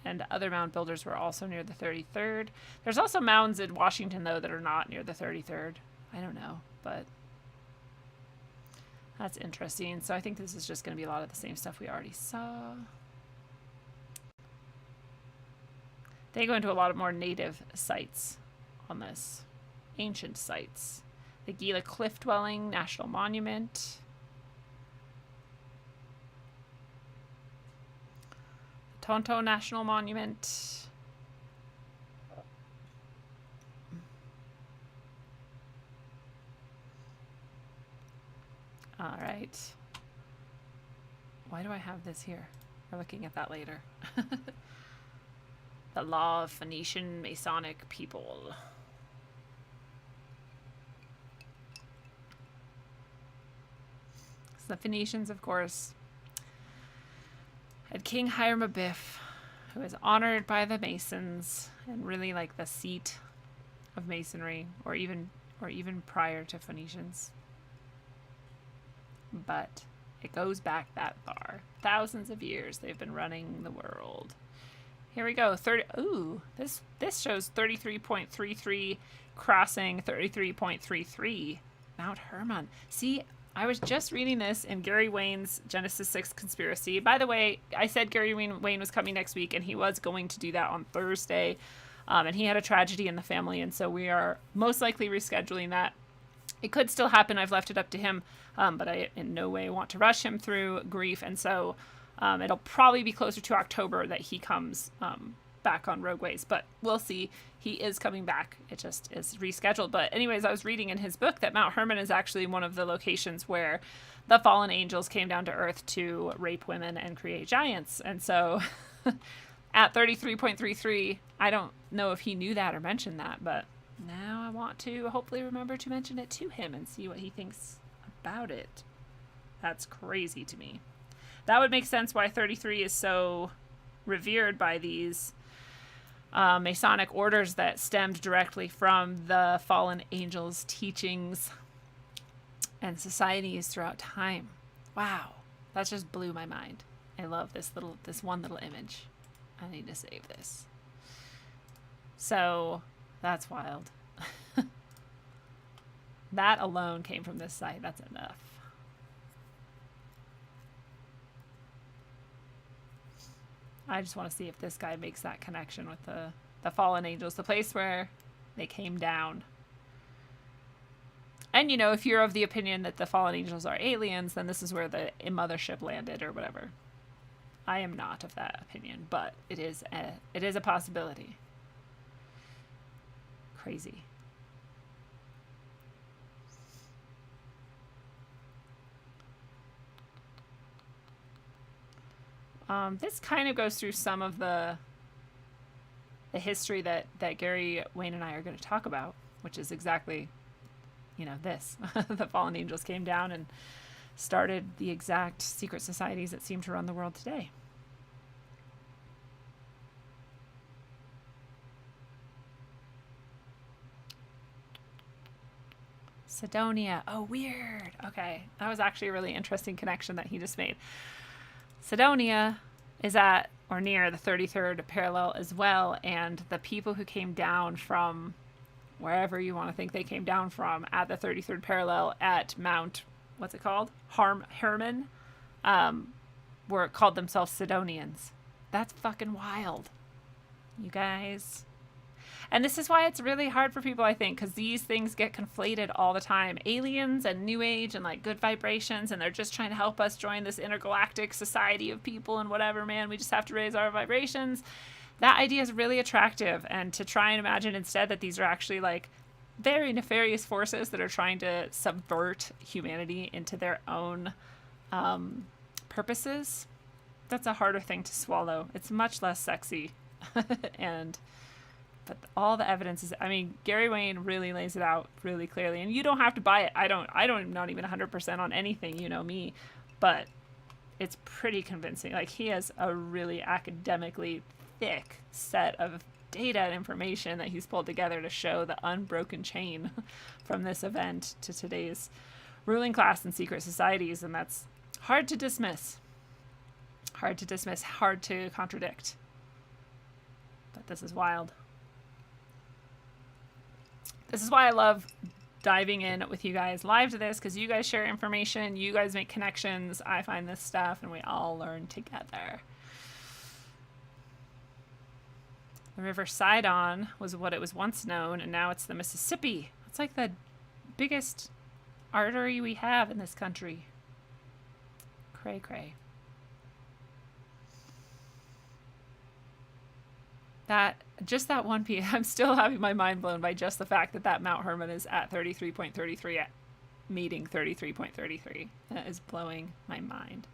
And other mound builders were also near the 33rd. There's also mounds in Washington, though, that are not near the 33rd. I don't know, but that's interesting. So I think this is just going to be a lot of the same stuff we already saw. They go into a lot of more native sites on this. Ancient sites. The Gila Cliff Dwelling National Monument. Tonto National Monument. All right. Why do I have this here? We're looking at that later. The Law of Phoenician Masonic People. So the Phoenicians, of course, had King Hiram Abiff, who was honored by the Masons and really like the seat of Masonry, or even prior to Phoenicians. But it goes back that far. Thousands of years they've been running the world. Here we go. This shows 33.33 crossing 33.33 Mount Hermon. See, I was just reading this in Gary Wayne's Genesis 6 Conspiracy. By the way, I said Gary Wayne was coming next week, and he was going to do that on Thursday. And he had a tragedy in the family, and so we are most likely rescheduling that. It could still happen. I've left it up to him, but I in no way want to rush him through grief, and so it'll probably be closer to October that he comes back on Rogue Ways, but we'll see. He is coming back. It just is rescheduled. But anyways, I was reading in his book that Mount Hermon is actually one of the locations where the fallen angels came down to Earth to rape women and create giants. And so at 33.33, I don't know if he knew that or mentioned that, but now I want to hopefully remember to mention it to him and see what he thinks about it. That's crazy to me. That would make sense why 33 is so revered by these Masonic orders that stemmed directly from the fallen angels' teachings and societies throughout time. Wow, that just blew my mind. I love this one little image. I need to save this. So that's wild. That alone came from this site. That's enough. I just want to see if this guy makes that connection with the fallen angels, the place where they came down. And, you know, if you're of the opinion that the fallen angels are aliens, then this is where the mothership landed or whatever. I am not of that opinion, but it is a possibility. Crazy. This kind of goes through some of the history that Gary, Wayne, and I are going to talk about, which is exactly, this. The fallen angels came down and started the exact secret societies that seem to run the world today. Sidonia. Oh, weird. Okay. That was actually a really interesting connection that he just made. Sidonia is at or near the 33rd parallel as well, and the people who came down from wherever you want to think they came down from at the 33rd parallel at Mount, what's it called? Hermon, were called themselves Sidonians. That's fucking wild, you guys. And this is why it's really hard for people, I think, because these things get conflated all the time. Aliens and New Age and like good vibrations, and they're just trying to help us join this intergalactic society of people and whatever, man. We just have to raise our vibrations. That idea is really attractive. And to try and imagine instead that these are actually like very nefarious forces that are trying to subvert humanity into their own purposes, that's a harder thing to swallow. It's much less sexy and But all the evidence is, I mean, Gary Wayne really lays it out really clearly, and you don't have to buy it. I'm not even 100% on anything, you know me, but it's pretty convincing. Like, he has a really academically thick set of data and information that he's pulled together to show the unbroken chain from this event to today's ruling class and secret societies, and that's hard to dismiss. Hard to contradict. But this is wild. This is why I love diving in with you guys live to this, because you guys share information, you guys make connections, I find this stuff, and we all learn together. The River Sidon was what it was once known, and now it's the Mississippi. It's like the biggest artery we have in this country. Cray cray. That one piece, I'm still having my mind blown by just the fact that Mount Hermon is at 33.33, at meeting 33.33. That is blowing my mind.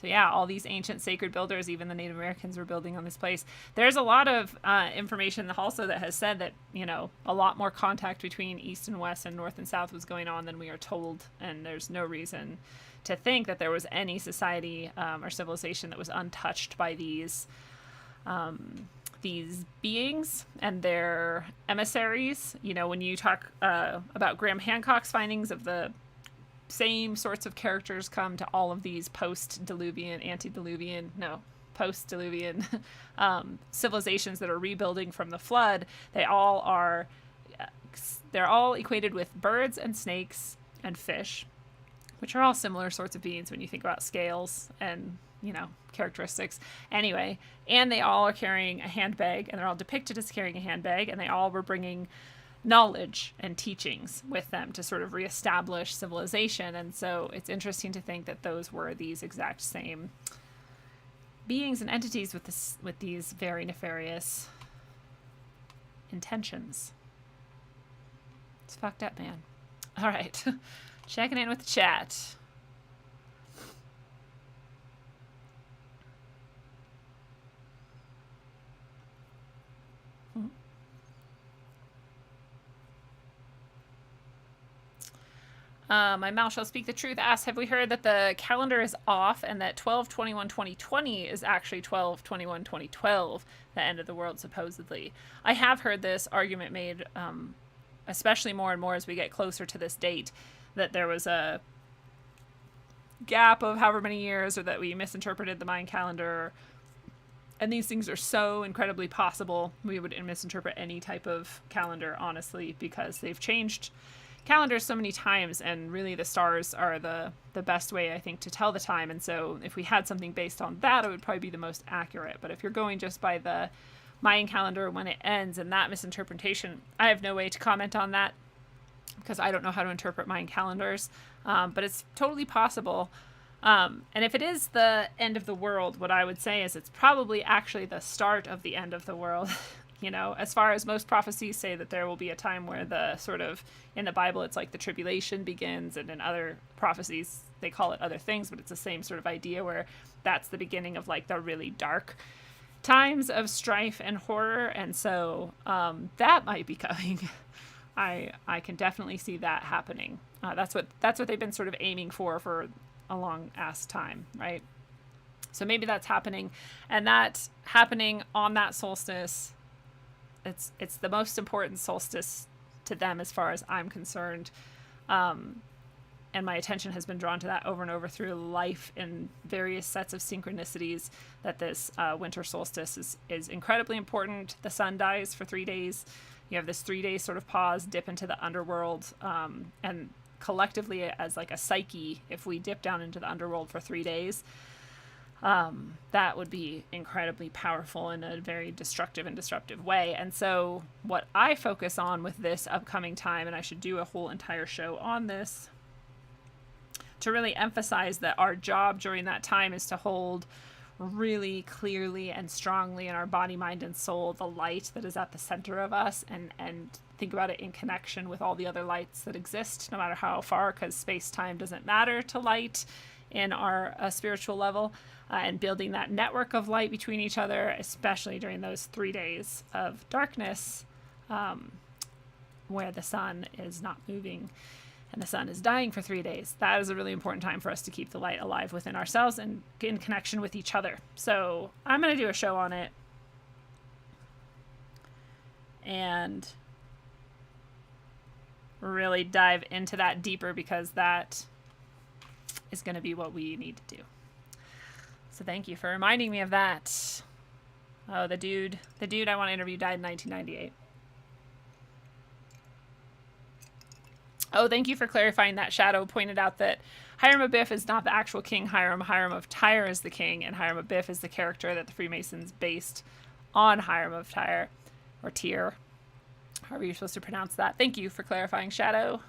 So yeah, all these ancient sacred builders, even the Native Americans were building on this place. There's a lot of information also that has said that, you know, a lot more contact between East and West and North and South was going on than we are told. And there's no reason to think that there was any society or civilization that was untouched by these beings and their emissaries. You know, when you talk about Graham Hancock's findings of the same sorts of characters come to all of these post-Diluvian civilizations that are rebuilding from the flood, they're all equated with birds and snakes and fish, which are all similar sorts of beings when you think about scales and, you know, characteristics. Anyway, and they all are carrying a handbag, and they're all depicted as carrying a handbag, and they all were bringing knowledge and teachings with them to sort of reestablish civilization. And so it's interesting to think that those were these exact same beings and entities with these very nefarious intentions. It's fucked up, man. All right. Checking in with the chat. My mouth shall speak the truth. Asks, have we heard that the calendar is off and that 12/21/2020 is actually 12/21/2012, the end of the world, supposedly? I have heard this argument made, especially more and more as we get closer to this date, that there was a gap of however many years, or that we misinterpreted the Mayan calendar. And these things are so incredibly possible. We would misinterpret any type of calendar, honestly, because they've changed calendars so many times, and really the stars are the best way, I think, to tell the time. And so if we had something based on that, it would probably be the most accurate. But if you're going just by the Mayan calendar when it ends and that misinterpretation, I have no way to comment on that because I don't know how to interpret Mayan calendars. But it's totally possible. And if it is the end of the world, what I would say is it's probably actually the start of the end of the world. You know, as far as most prophecies say that there will be a time where the sort of, in the Bible, it's like the tribulation begins, and in other prophecies, they call it other things, but it's the same sort of idea where that's the beginning of like the really dark times of strife and horror. And so that might be coming. I can definitely see that happening. That's what they've been sort of aiming for a long ass time, right? So maybe that's happening, and that's happening on that solstice. It's the most important solstice to them as far as I'm concerned. And my attention has been drawn to that over and over through life in various sets of synchronicities, that this winter solstice is incredibly important. The sun dies for 3 days. You have this 3-day sort of pause, dip into the underworld. And collectively as like a psyche, if we dip down into the underworld for 3 days, that would be incredibly powerful in a very destructive and disruptive way. And so what I focus on with this upcoming time, and I should do a whole entire show on this, to really emphasize that our job during that time is to hold really clearly and strongly in our body, mind, and soul the light that is at the center of us, and think about it in connection with all the other lights that exist, no matter how far, because space-time doesn't matter to light in our spiritual level. and building that network of light between each other, especially during those 3 days of darkness, where the sun is not moving and the sun is dying for 3 days. That is a really important time for us to keep the light alive within ourselves and in connection with each other. So I'm going to do a show on it and really dive into that deeper, because that is going to be what we need to do. So thank you for reminding me of that. Oh, the dude I want to interview died in 1998. Oh, thank you for clarifying that. Shadow pointed out that Hiram Abiff is not the actual king Hiram. Hiram of Tyre is the king, and Hiram Abiff is the character that the Freemasons based on Hiram of Tyre, or Tyr, however you're supposed to pronounce that. Thank you for clarifying, Shadow.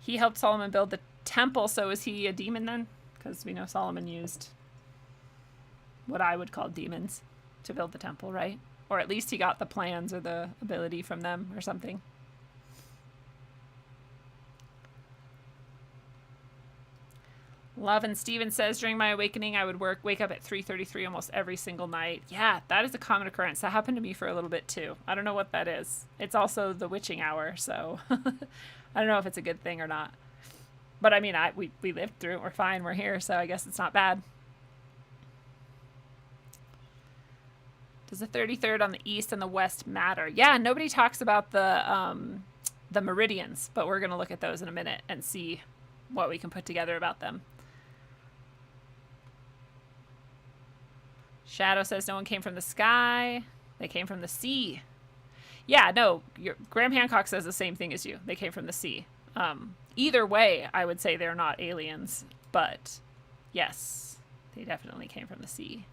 He helped Solomon build the temple, so is he a demon then? Because we know Solomon used what I would call demons to build the temple, right? Or at least he got the plans or the ability from them or something. Love and Steven says, during my awakening, I would wake up at 3:33 almost every single night. Yeah, that is a common occurrence. That happened to me for a little bit too. I don't know what that is. It's also the witching hour, so I don't know if it's a good thing or not. But I mean, we lived through it. We're fine. We're here, so I guess it's not bad. Does the 33rd on the east and the west matter? Yeah, nobody talks about the meridians, but we're going to look at those in a minute and see what we can put together about them. Shadow says no one came from the sky. They came from the sea. Yeah, no, Graham Hancock says the same thing as you. They came from the sea. Either way, I would say they're not aliens, but yes, they definitely came from the sea.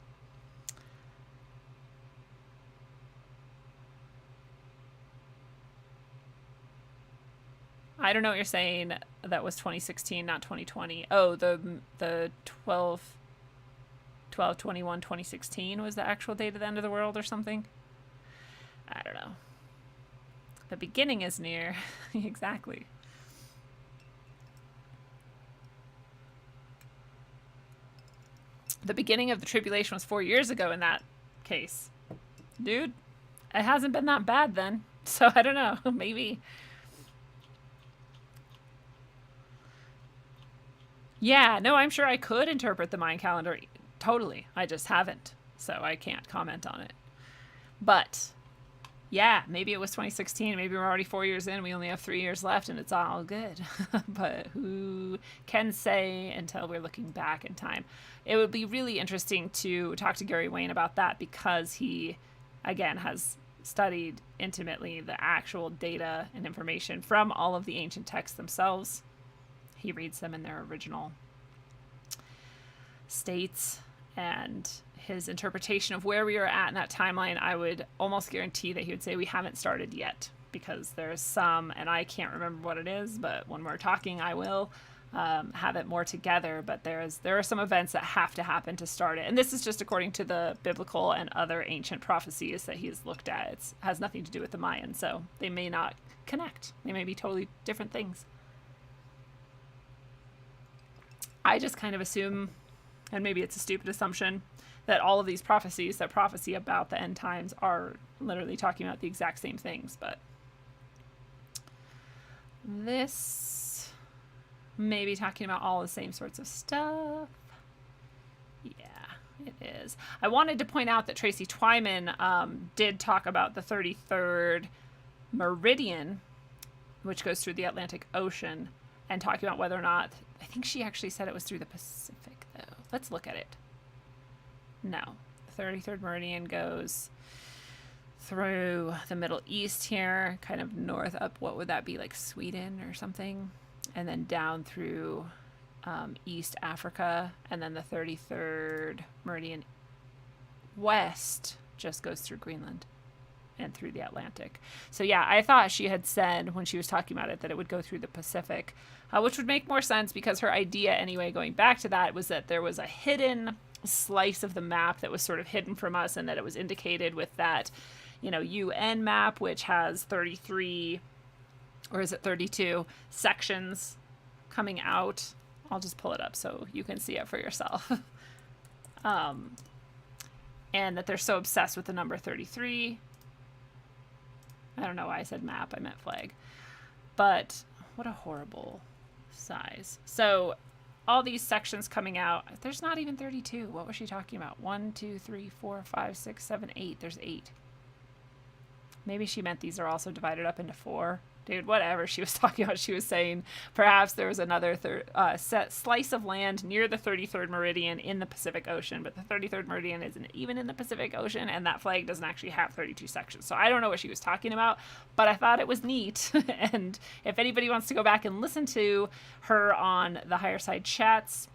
I don't know what you're saying. That was 2016, not 2020. Oh, the 12/21/2016 was the actual date of the end of the world or something. I don't know. The beginning is near. Exactly. The beginning of the tribulation was 4 years ago in that case. Dude, it hasn't been that bad then. So I don't know. Maybe. Yeah, no, I'm sure I could interpret the Mayan calendar totally. I just haven't, so I can't comment on it. But yeah, maybe it was 2016. Maybe we're already 4 years in. We only have 3 years left, and it's all good. But who can say until we're looking back in time? It would be really interesting to talk to Gary Wayne about that, because he, again, has studied intimately the actual data and information from all of the ancient texts themselves. He reads them in their original states, and his interpretation of where we are at in that timeline, I would almost guarantee that he would say we haven't started yet, because there's some, and I can't remember what it is, but when we're talking, I will have it more together. But there are some events that have to happen to start it, and this is just according to the biblical and other ancient prophecies that he's looked at. It has nothing to do with the Mayan, so they may not connect. They may be totally different things. I just kind of assume, and maybe it's a stupid assumption, that all of these prophecies that prophesy about the end times are literally talking about the exact same things. But this may be talking about all the same sorts of stuff. Yeah, it is. I wanted to point out that Tracy Twyman did talk about the 33rd meridian, which goes through the Atlantic Ocean, and talking about whether or not, I think she actually said it was through the Pacific, though. Let's look at it. No. The 33rd meridian goes through the Middle East here, kind of north up, what would that be, like Sweden or something? And then down through East Africa. And then the 33rd meridian west just goes through Greenland and through the Atlantic. So yeah, I thought she had said when she was talking about it that it would go through the Pacific, which would make more sense, because her idea anyway, going back to that, was that there was a hidden slice of the map that was sort of hidden from us, and that it was indicated with that, UN map, which has 33, or is it 32 sections coming out I'll just pull it up so you can see it for yourself. And that they're so obsessed with the number 33. I don't know why I said map, I meant flag. But what a horrible size. So all these sections coming out, there's not even 32. What was she talking about? 1, 2, 3, 4, 5, 6, 7, 8. There's 8. Maybe she meant these are also divided up into 4. Dude, whatever she was talking about, she was saying perhaps there was another set slice of land near the 33rd meridian in the Pacific Ocean, but the 33rd meridian isn't even in the Pacific Ocean, and that flag doesn't actually have 32 sections. So I don't know what she was talking about, but I thought it was neat. And if anybody wants to go back and listen to her on the Higher Side Chats,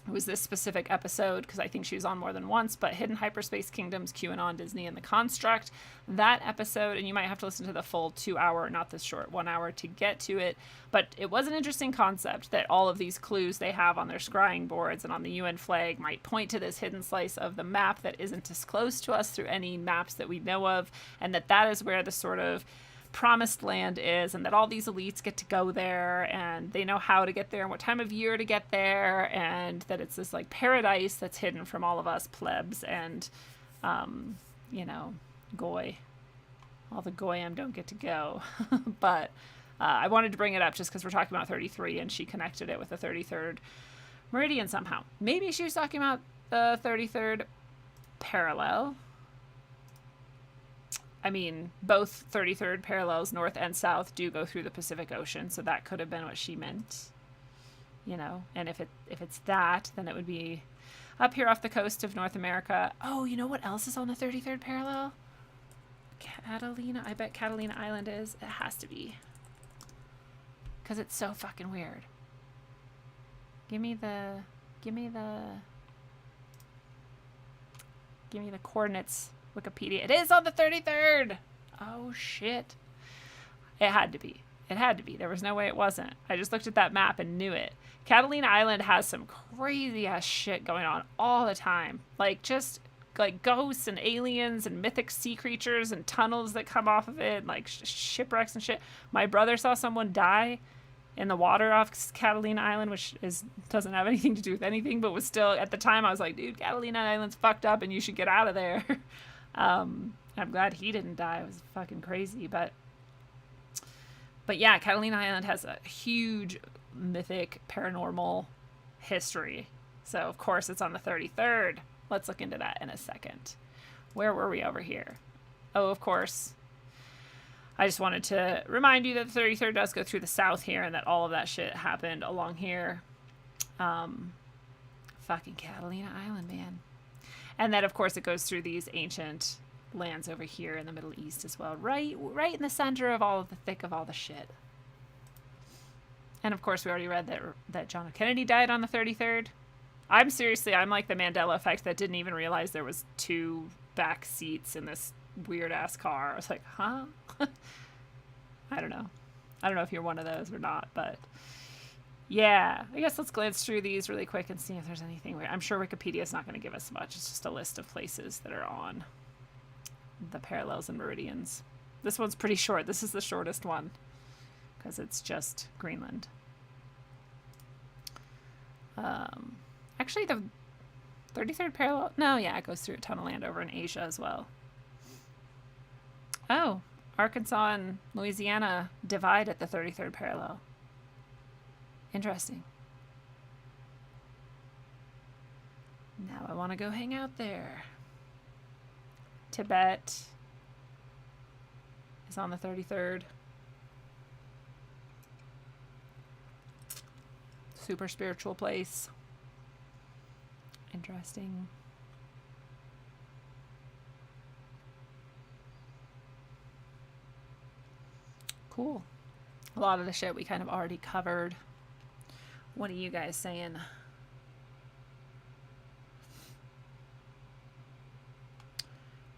it was this specific episode, because I think she was on more than once, but Hidden Hyperspace Kingdoms, QAnon, Disney, and the Construct. That episode, and you might have to listen to the full 2 hour, not this short 1 hour to get to it, but it was an interesting concept that all of these clues they have on their scrying boards and on the UN flag might point to this hidden slice of the map that isn't disclosed to us through any maps that we know of, and that is where the sort of promised land is, and that all these elites get to go there, and they know how to get there and what time of year to get there, and that it's this like paradise that's hidden from all of us plebs and goy. All the goyim don't get to go. But I wanted to bring it up just because we're talking about 33, and she connected it with the 33rd meridian somehow. Maybe she was talking about the 33rd parallel. I mean, both 33rd parallels, north and south, do go through the Pacific Ocean, so that could have been what she meant, And if it's that, then it would be up here off the coast of North America. Oh, you know what else is on the 33rd parallel? Catalina. I bet Catalina Island is. It has to be, because it's so fucking weird. Give me the coordinates. Wikipedia. It is on the 33rd. Oh shit. It had to be. It had to be. There was no way it wasn't. I just looked at that map and knew it. Catalina Island has some crazy ass shit going on all the time. Like just like ghosts and aliens and mythic sea creatures and tunnels that come off of it, and like shipwrecks and shit. My brother saw someone die in the water off Catalina Island, which doesn't have anything to do with anything, but was still, at the time I was like, dude, Catalina Island's fucked up and you should get out of there. I'm glad he didn't die. It was fucking crazy. But yeah, Catalina Island has a huge mythic paranormal history. So of course it's on the 33rd. Let's look into that in a second. Where were we over here? Oh, of course. I just wanted to remind you that the 33rd does go through the south here, and that all of that shit happened along here. Fucking Catalina Island, man. And that, of course, it goes through these ancient lands over here in the Middle East as well. Right in the center of all of the thick of all the shit. And, of course, we already read that John F. Kennedy died on the 33rd. I'm like the Mandela effect that didn't even realize there was 2 back seats in this weird-ass car. I was like, huh? I don't know. I don't know if you're one of those or not, but... yeah, I guess let's glance through these really quick and see if there's anything weird. I'm sure Wikipedia is not going to give us much. It's just a list of places that are on the parallels and meridians. This one's pretty short. This is the shortest one because it's just Greenland. Actually, the 33rd parallel... no, yeah, it goes through a ton of land over in Asia as well. Oh, Arkansas and Louisiana divide at the 33rd parallel. Interesting. Now I want to go hang out there. Tibet is on the 33rd. Super spiritual place. Interesting. Cool. A lot of the shit we kind of already covered. What are you guys saying?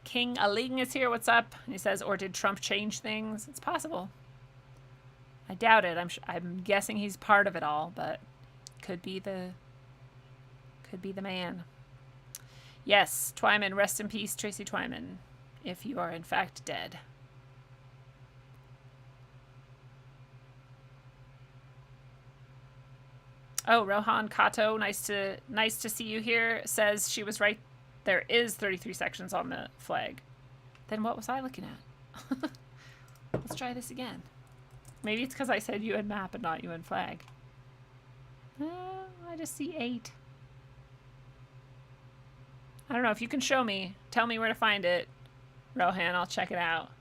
King Aling is here. What's up? And he says, or did Trump change things? It's possible. I doubt it. I'm guessing he's part of it all, but could be the man. Yes, Twyman, rest in peace, Tracy Twyman, if you are in fact dead. Oh, Rohan Kato, nice to see you here. Says she was right. There is 33 sections on the flag. Then what was I looking at? Let's try this again. Maybe it's because I said UN map and not UN flag. I just see 8. I don't know if you can show me. Tell me where to find it, Rohan. I'll check it out.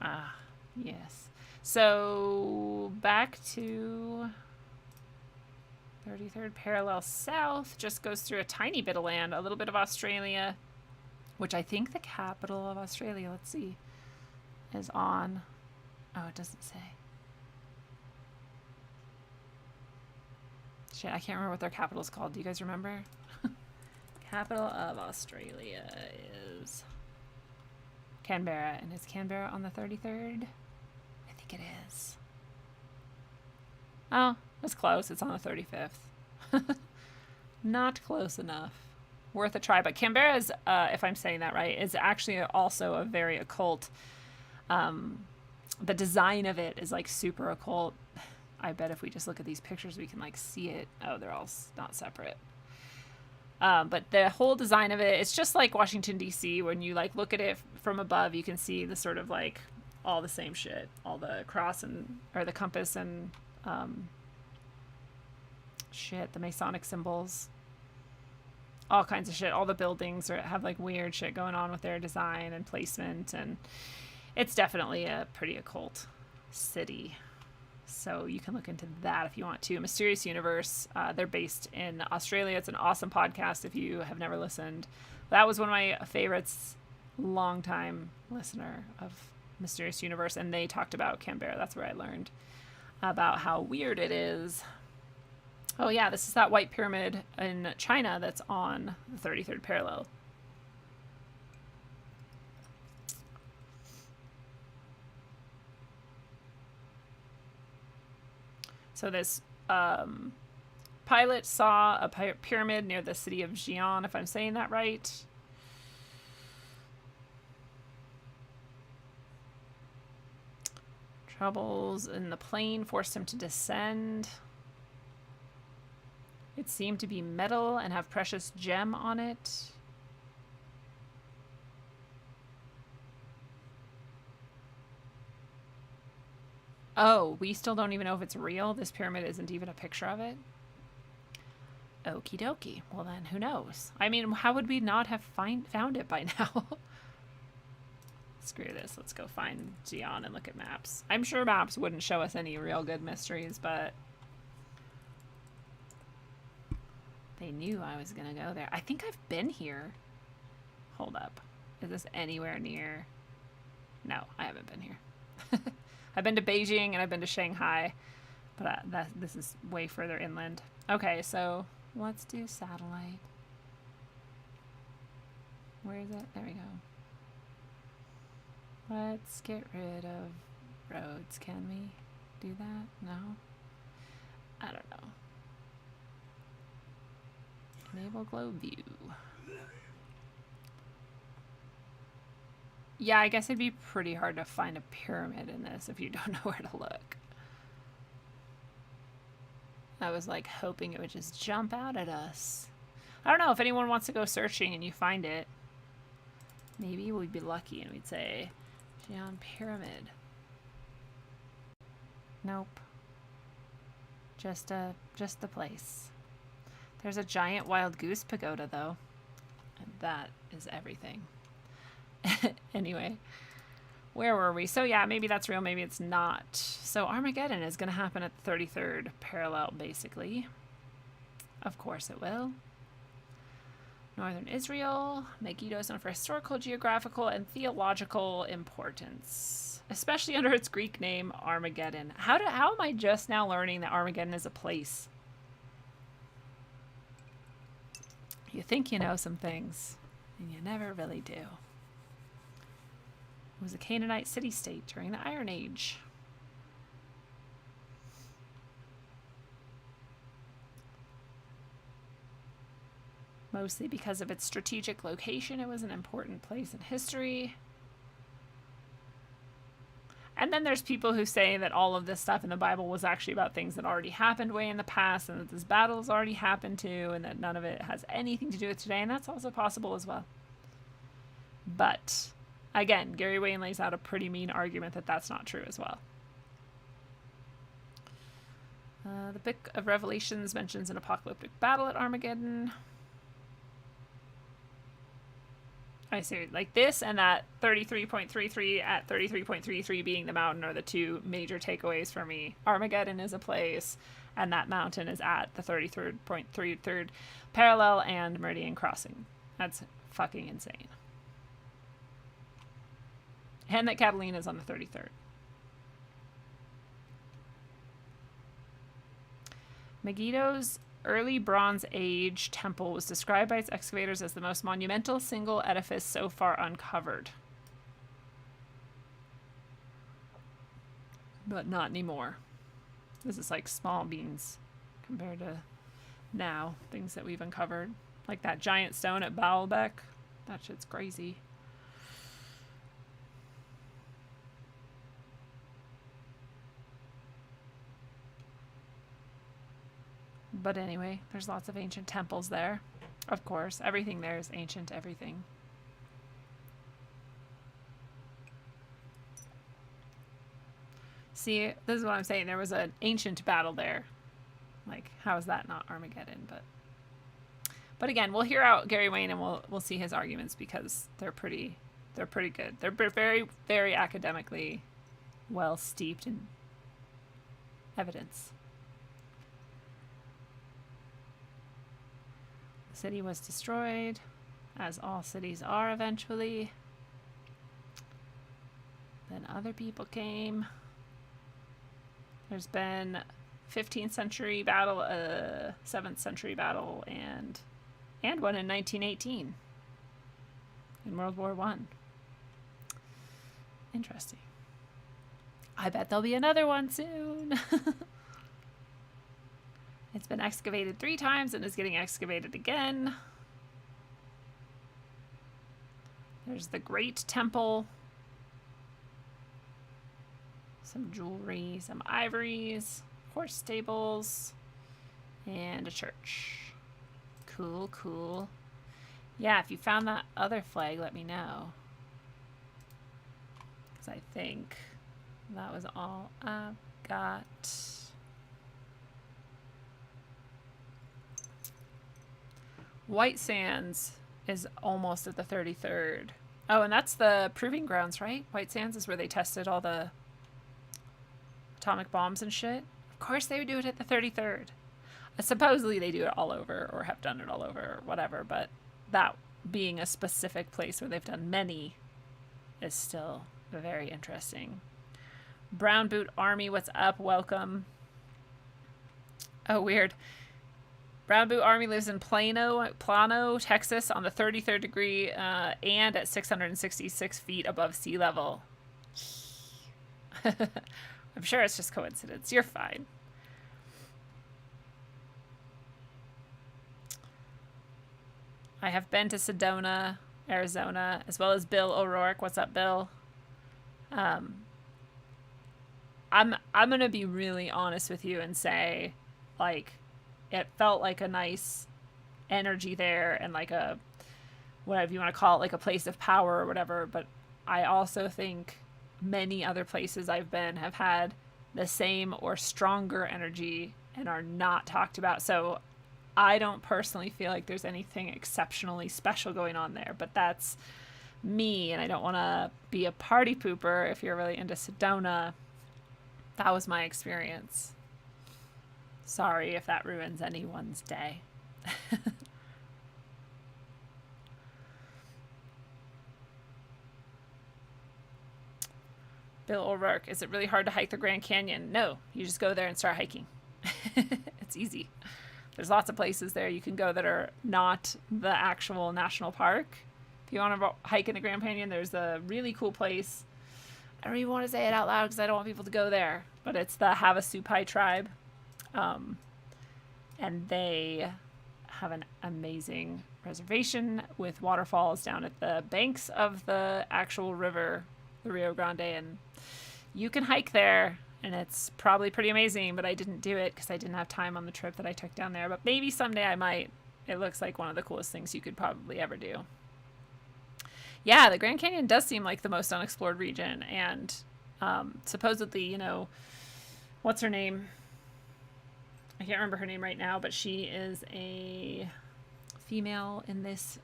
Ah, yes. So back to 33rd parallel south. Just goes through a tiny bit of land, a little bit of Australia, which I think the capital of Australia, let's see, is on. Oh, it doesn't say. Shit, I can't remember what their capital is called. Do you guys remember? Capital of Australia is Canberra. And is Canberra on the 33rd? I think it is. Oh, it's close. It's on the 35th. Not close enough. Worth a try. But Canberra is, if I'm saying that right, is actually also a very occult. The design of it is like super occult. I bet if we just look at these pictures, we can like see it. Oh, they're all not separate. But the whole design of it, it's just like Washington, D.C. When you like look at it from above, you can see the sort of like all the same shit. All the cross and, or the compass and shit, the Masonic symbols. All kinds of shit. All the buildings have like weird shit going on with their design and placement. And it's definitely a pretty occult city. So you can look into that if you want to. Mysterious Universe. They're based in Australia. It's an awesome podcast if you have never listened. That was one of my favorites. Long-time listener of Mysterious Universe. And they talked about Canberra. That's where I learned about how weird it is. Oh yeah, this is that white pyramid in China that's on the 33rd parallel. So this pilot saw a pyramid near the city of Xi'an, if I'm saying that right. Troubles in the plane forced him to descend. It seemed to be metal and have precious gem on it. Oh, we still don't even know if it's real. This pyramid isn't even a picture of it. Okie dokie. Well then, who knows? I mean, how would we not have found it by now? Screw this. Let's go find Xi'an and look at maps. I'm sure maps wouldn't show us any real good mysteries, but they knew I was gonna go there. I think I've been here. Hold up. Is this anywhere near? No, I haven't been here. I've been to Beijing and I've been to Shanghai, but this is way further inland. Okay, so let's do satellite. Where is it? There we go. Let's get rid of roads. Can we do that? No? I don't know. Enable globe view. Yeah, I guess it'd be pretty hard to find a pyramid in this if you don't know where to look. I was like hoping it would just jump out at us. I don't know if anyone wants to go searching and you find it. Maybe we'd be lucky and we'd say, Xi'an Pyramid. Nope. Just the place. There's a giant wild goose pagoda though. And that is everything. Anyway, where were we? So yeah, maybe that's real, maybe it's not. So Armageddon is going to happen at the 33rd parallel, basically. Of course it will. Northern Israel. Megiddo is known for historical, geographical, and theological importance, especially under its Greek name, Armageddon. How am I just now learning that Armageddon is a place? You think you know some things, and you never really do. It was a Canaanite city-state during the Iron Age. Mostly because of its strategic location, it was an important place in history. And then there's people who say that all of this stuff in the Bible was actually about things that already happened way in the past, and that this battle has already happened too, and that none of it has anything to do with today, and that's also possible as well. But again, Gary Wayne lays out a pretty mean argument that that's not true as well. The Book of Revelations mentions an apocalyptic battle at Armageddon. I see, like this and that 33.33 at 33.33 being the mountain are the two major takeaways for me. Armageddon is a place, and that mountain is at the 33.33 parallel and meridian crossing. That's fucking insane. And that Catalina is on the 33rd. Megiddo's early Bronze Age temple was described by its excavators as the most monumental single edifice so far uncovered. But not anymore. This is like small beans compared to now, things that we've uncovered. Like that giant stone at Baalbek. That shit's crazy. But anyway, there's lots of ancient temples there. Of course, everything there is ancient, everything. See, this is what I'm saying. There was an ancient battle there. Like, how is that not Armageddon? But again, we'll hear out Gary Wayne and we'll see his arguments because they're pretty good. They're very, very academically well steeped in evidence. The city was destroyed, as all cities are eventually. Then other people came. There's been 15th century battle, 7th century battle, and one in 1918 in World War I. Interesting. I bet there'll be another one soon. It's been excavated 3 times and is getting excavated again. There's the Great Temple. Some jewelry, some ivories, horse stables, and a church. Cool, cool. Yeah, if you found that other flag, let me know. Because I think that was all I've got. White Sands is almost at the 33rd. Oh, and that's the proving grounds, right? White Sands is where they tested all the atomic bombs and shit. Of course they would do it at the 33rd. Supposedly they do it all over or have done it all over or whatever, but that being a specific place where they've done many is still very interesting. Brown Boot Army, what's up? Welcome. Oh, weird. Brown Boot Army lives in Plano, Texas on the 33rd degree and at 666 feet above sea level. I'm sure it's just coincidence. You're fine. I have been to Sedona, Arizona, as well as Bill O'Rourke. What's up, Bill? I'm gonna be really honest with you and say, like, it felt like a nice energy there and like a, whatever you want to call it, like a place of power or whatever. But I also think many other places I've been have had the same or stronger energy and are not talked about. So I don't personally feel like there's anything exceptionally special going on there, but that's me, and I don't want to be a party pooper. If you're really into Sedona, that was my experience. Sorry if that ruins anyone's day. Bill O'Rourke, is it really hard to hike the Grand Canyon? No, you just go there and start hiking. It's easy. There's lots of places there you can go that are not the actual national park. If you want to hike in the Grand Canyon, there's a really cool place. I don't even want to say it out loud because I don't want people to go there, but it's the Havasupai tribe. And they have an amazing reservation with waterfalls down at the banks of the actual river, the Rio Grande, and You can hike there, and it's probably pretty amazing, but I didn't do it because I didn't have time on the trip that I took down there. But maybe someday I might. It looks like one of the coolest things you could probably ever do. Yeah, the Grand Canyon does seem like the most unexplored region, and supposedly, you know, what's her name? I can't remember her name right now, but she is a female in this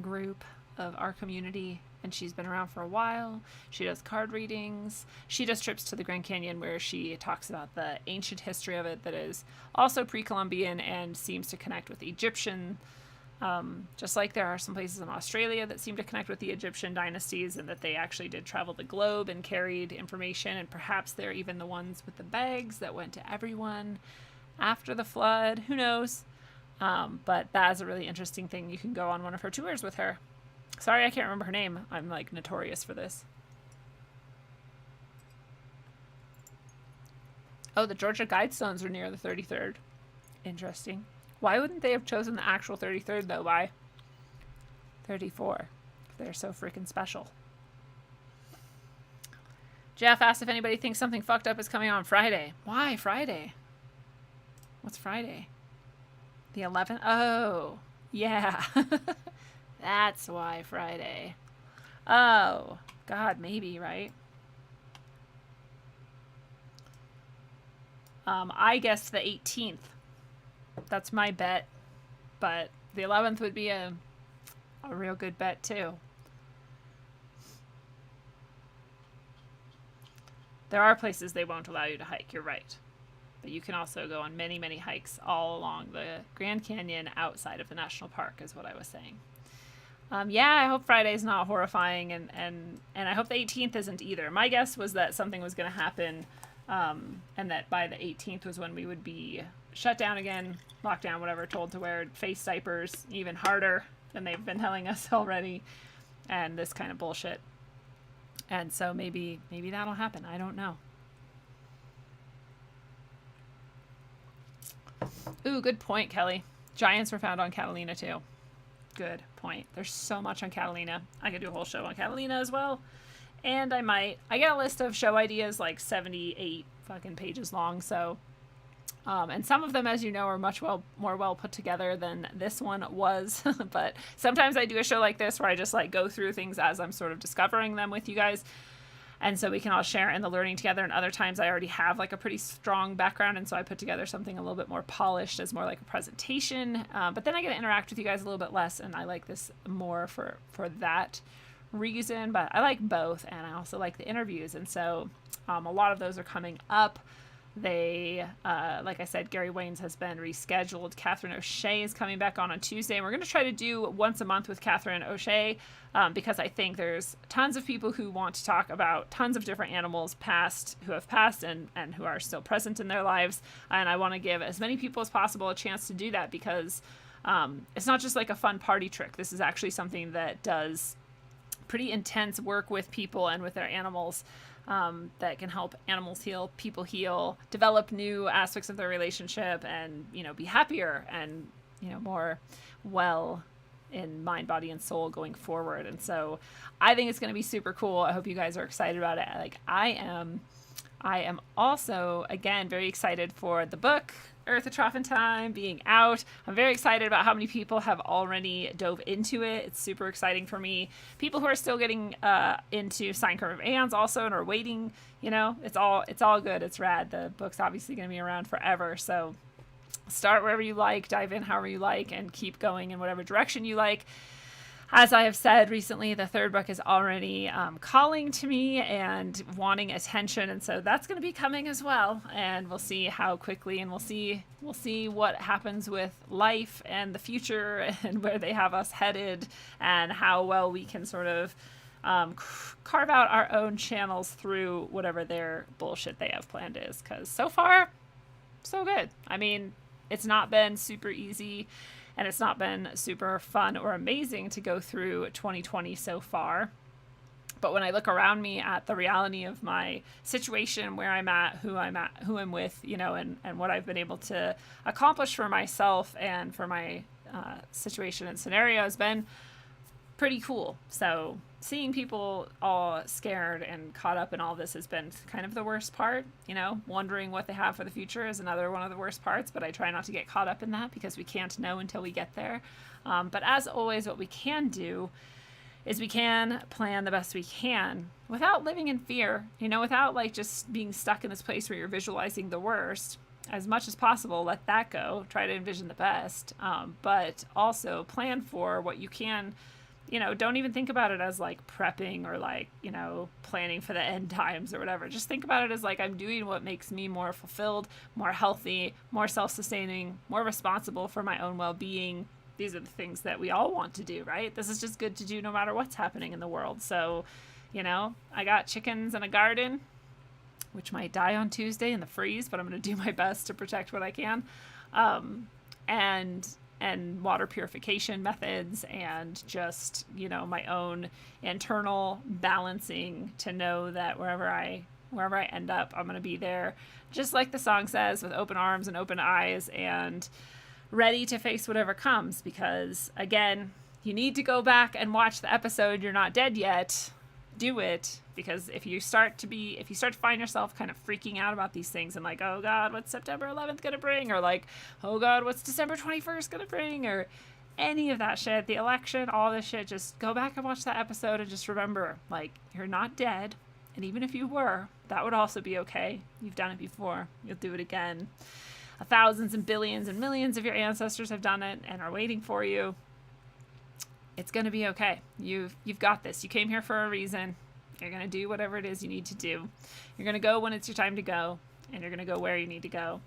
group of our community, and she's been around for a while. She does card readings. She does trips to the Grand Canyon where she talks about the ancient history of it that is also pre-Columbian and seems to connect with Egyptian. Just like there are some places in Australia that seem to connect with the Egyptian dynasties, and that they actually did travel the globe and carried information, and perhaps they're even the ones with the bags that went to everyone after the flood. Who knows? But that is a really interesting thing. You can go on one of her tours with her. Sorry, I can't remember her name. I'm like notorious for this. Oh, the Georgia Guidestones are near the 33rd. Interesting. Why wouldn't they have chosen the actual 33rd though? Why 34? If they're so freaking special. Jeff asked if anybody thinks something fucked up is coming on Friday. Why Friday? What's Friday? The 11th? Oh, yeah. That's why Friday. Oh, God, maybe, right? I guessed the 18th. That's my bet. But the 11th would be a real good bet, too. There are places they won't allow you to hike, you're right. But you can also go on many, many hikes all along the Grand Canyon outside of the national park, is what I was saying. Yeah, I hope Friday's not horrifying, and I hope the 18th isn't either. My guess was that something was going to happen, and that by the 18th was when we would be shut down again, locked down, whatever, told to wear face diapers even harder than they've been telling us already, and this kind of bullshit. And so maybe that'll happen. I don't know. Ooh, good point, Kelly. Giants were found on Catalina, too. Good point. There's so much on Catalina. I could do a whole show on Catalina as well. And I might. I get a list of show ideas like 78 fucking pages long, so... and some of them, as you know, are much more well put together than this one was. But sometimes I do a show like this where I just like go through things as I'm sort of discovering them with you guys. And so we can all share in the learning together. And other times I already have like a pretty strong background. And so I put together something a little bit more polished as more like a presentation. But then I get to interact with you guys a little bit less. And I like this more for that reason. But I like both. And I also like the interviews. And so a lot of those are coming up. They, like I said, Gary Waynes has been rescheduled. Catherine O'Shea is coming back on Tuesday. And we're going to try to do once a month with Catherine O'Shea because I think there's tons of people who want to talk about tons of different animals who have passed and who are still present in their lives. And I want to give as many people as possible a chance to do that because it's not just like a fun party trick. This is actually something that does pretty intense work with people and with their animals. That can help animals heal, people heal, develop new aspects of their relationship, and, you know, be happier and, you know, more well in mind, body, and soul going forward. And so I think it's going to be super cool. I hope you guys are excited about it. Like I am also, again, very excited for the book, Earth a Trough in Time, being out. I'm very excited about how many people have already dove into it. It's super exciting for me. People who are still getting into Sine Curve of Aeons also and are waiting, you know, it's all good. It's rad. The book's obviously going to be around forever. So start wherever you like, dive in however you like, and keep going in whatever direction you like. As I have said recently, the third book is already calling to me and wanting attention, and so that's going to be coming as well. And we'll see how quickly, and we'll see what happens with life and the future, and where they have us headed, and how well we can sort of carve out our own channels through whatever their bullshit they have planned is. Because so far, so good. I mean, it's not been super easy. And it's not been super fun or amazing to go through 2020 so far. But when I look around me at the reality of my situation, where I'm at, who I'm with, you know, and what I've been able to accomplish for myself and for my situation and scenario has been pretty cool. So seeing people all scared and caught up in all this has been kind of the worst part. Wondering what they have for the future is another one of the worst parts, but I try not to get caught up in that because we can't know until we get there. But as always, what we can do is we can plan the best we can without living in fear, without like just being stuck in this place where you're visualizing the worst. As much as possible, let that go. Try to envision the best, but also plan for what you can. Don't even think about it as like prepping or like, planning for the end times or whatever. Just think about it as like, I'm doing what makes me more fulfilled, more healthy, more self-sustaining, more responsible for my own well-being. These are the things that we all want to do, right? This is just good to do no matter what's happening in the world. So, I got chickens in a garden, which might die on Tuesday in the freeze, but I'm going to do my best to protect what I can. And water purification methods and just, my own internal balancing to know that wherever I end up, I'm going to be there, just like the song says, with open arms and open eyes and ready to face whatever comes. Because again, you need to go back and watch the episode You're Not Dead Yet. Do it, because if you start to find yourself kind of freaking out about these things and like, oh God, what's September 11th gonna bring, or like, oh God, what's December 21st gonna bring, or any of that shit, the election, all this shit, just go back and watch that episode and just remember, like, you're not dead, and even if you were, that would also be okay. You've done it before, you'll do it again. Thousands and billions and millions of your ancestors have done it and are waiting for you. It's going to be okay. You've got this. You came here for a reason. You're going to do whatever it is you need to do. You're going to go when it's your time to go, and you're going to go where you need to go.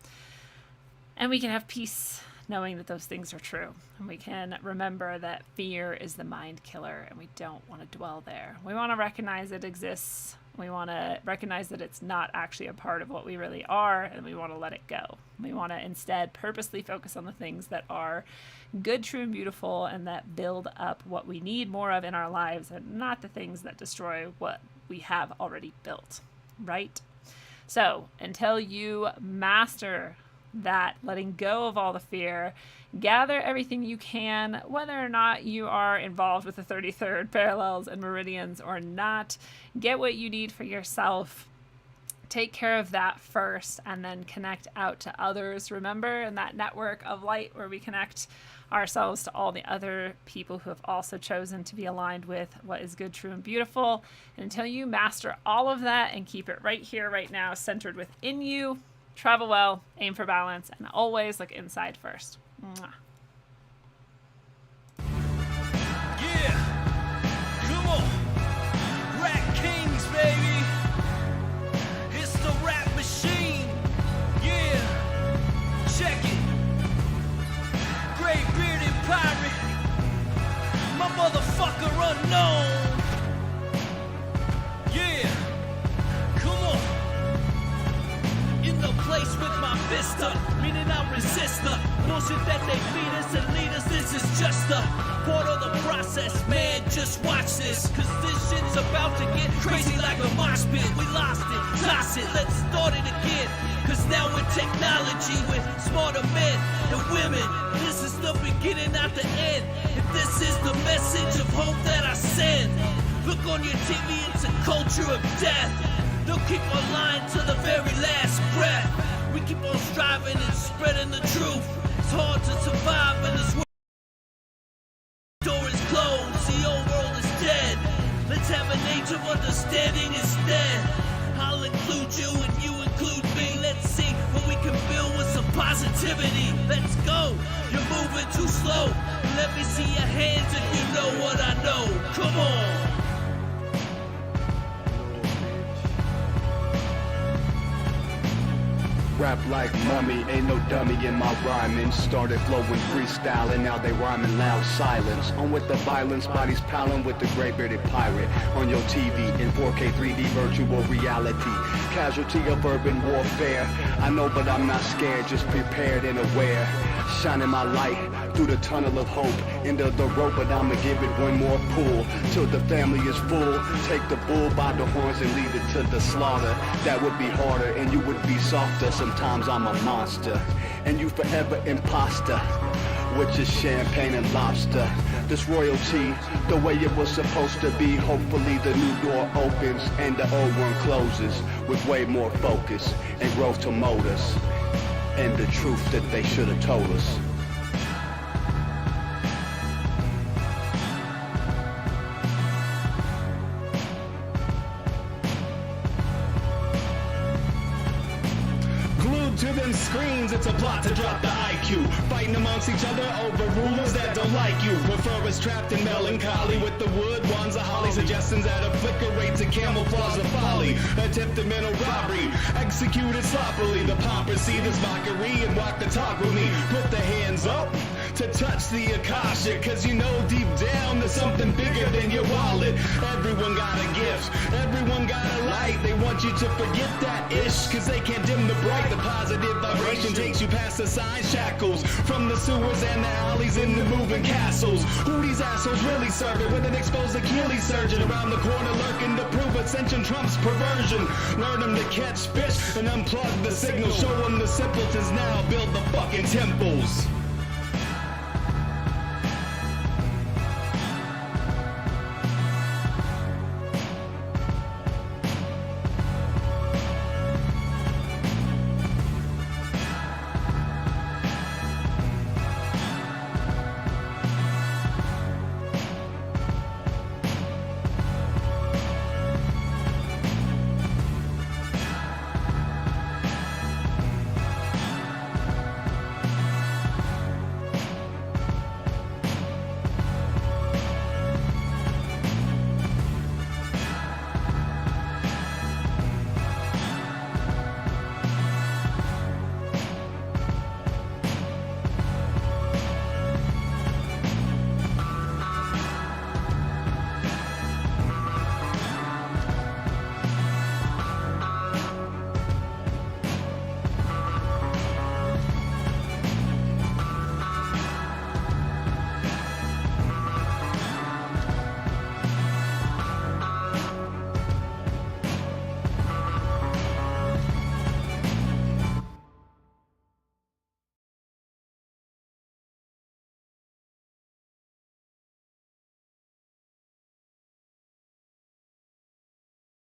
And we can have peace knowing that those things are true. And we can remember that fear is the mind killer, and we don't want to dwell there. We want to recognize it exists. We want to recognize that it's not actually a part of what we really are, and we want to let it go. We want to instead purposely focus on the things that are good, true, and beautiful, and that build up what we need more of in our lives, and not the things that destroy what we have already built, right? So until you master that, letting go of all the fear, gather everything you can, whether or not you are involved with the 33rd Parallels and Meridians or not, get what you need for yourself. Take care of that first, and then connect out to others. Remember, in that network of light where we connect ourselves to all the other people who have also chosen to be aligned with what is good, true, and beautiful. And until you master all of that and keep it right here, right now, centered within you, travel well, aim for balance, and always look inside first. Mwah. Yeah, come on, Rat Kings, baby. It's the rap machine. Yeah, check it. Great bearded pirate, my motherfucker unknown. Yeah, come on. In the place with my fist up, meaning I resist the bullshit that they feed us and lead us. This is just a part of the process, man. Just watch this, cause this shit's about to get crazy like a mosh pit. We lost it, toss it, let's start it again. Cause now with technology, with smarter men and women, this is the beginning, not the end. If this is the message of hope that I send, look on your TV, it's a culture of death. They'll keep on lying to the very last breath. We keep on striving and spreading the truth. It's hard to survive in this world. Door is closed, the old world is dead. Let's have an age of understanding instead. I'll include you and you include me. Let's see what we can build with some positivity. Let's go, you're moving too slow. Let me see your hands if you know what I know. Come on. Rap like mummy, ain't no dummy in my rhyming. Started flowing freestyle and now they rhyming loud silence. On with the violence, bodies piling with the gray-bearded pirate. On your TV in 4K 3D virtual reality. Casualty of urban warfare. I know but I'm not scared, just prepared and aware. Shining my light through the tunnel of hope. Into the rope, but I'ma give it one more pull. Till the family is full. Take the bull by the horns and lead it to the slaughter. That would be harder and you would be softer. Sometimes I'm a monster and you forever imposter. which is champagne and lobster. This royalty, the way it was supposed to be. Hopefully the new door opens and the old one closes, with way more focus and growth to mold us, and the truth that they should have told us. To them screens, it's a plot to drop the IQ. Fighting amongst each other over rulers that don't like you. Prefer us trapped in melancholy with the wood wands of holly. Suggestions that a flicker rate to camouflage the folly. Attempted mental robbery, executed sloppily. The paupers see this mockery and walk the talk with me. Put the hands up to touch the Akasha, cause you know deep down there's something bigger than your wallet. Everyone got a gift, everyone got a light. They want you to forget that ish, cause they can't dim the bright. The positive vibration takes you past the sign shackles, from the sewers and the alleys in the moving castles. Who these assholes really serving with an exposed Achilles surgeon around the corner lurking to prove ascension trumps perversion? Learn them to catch fish and unplug the signal. Show them the simpletons now build the fucking temples.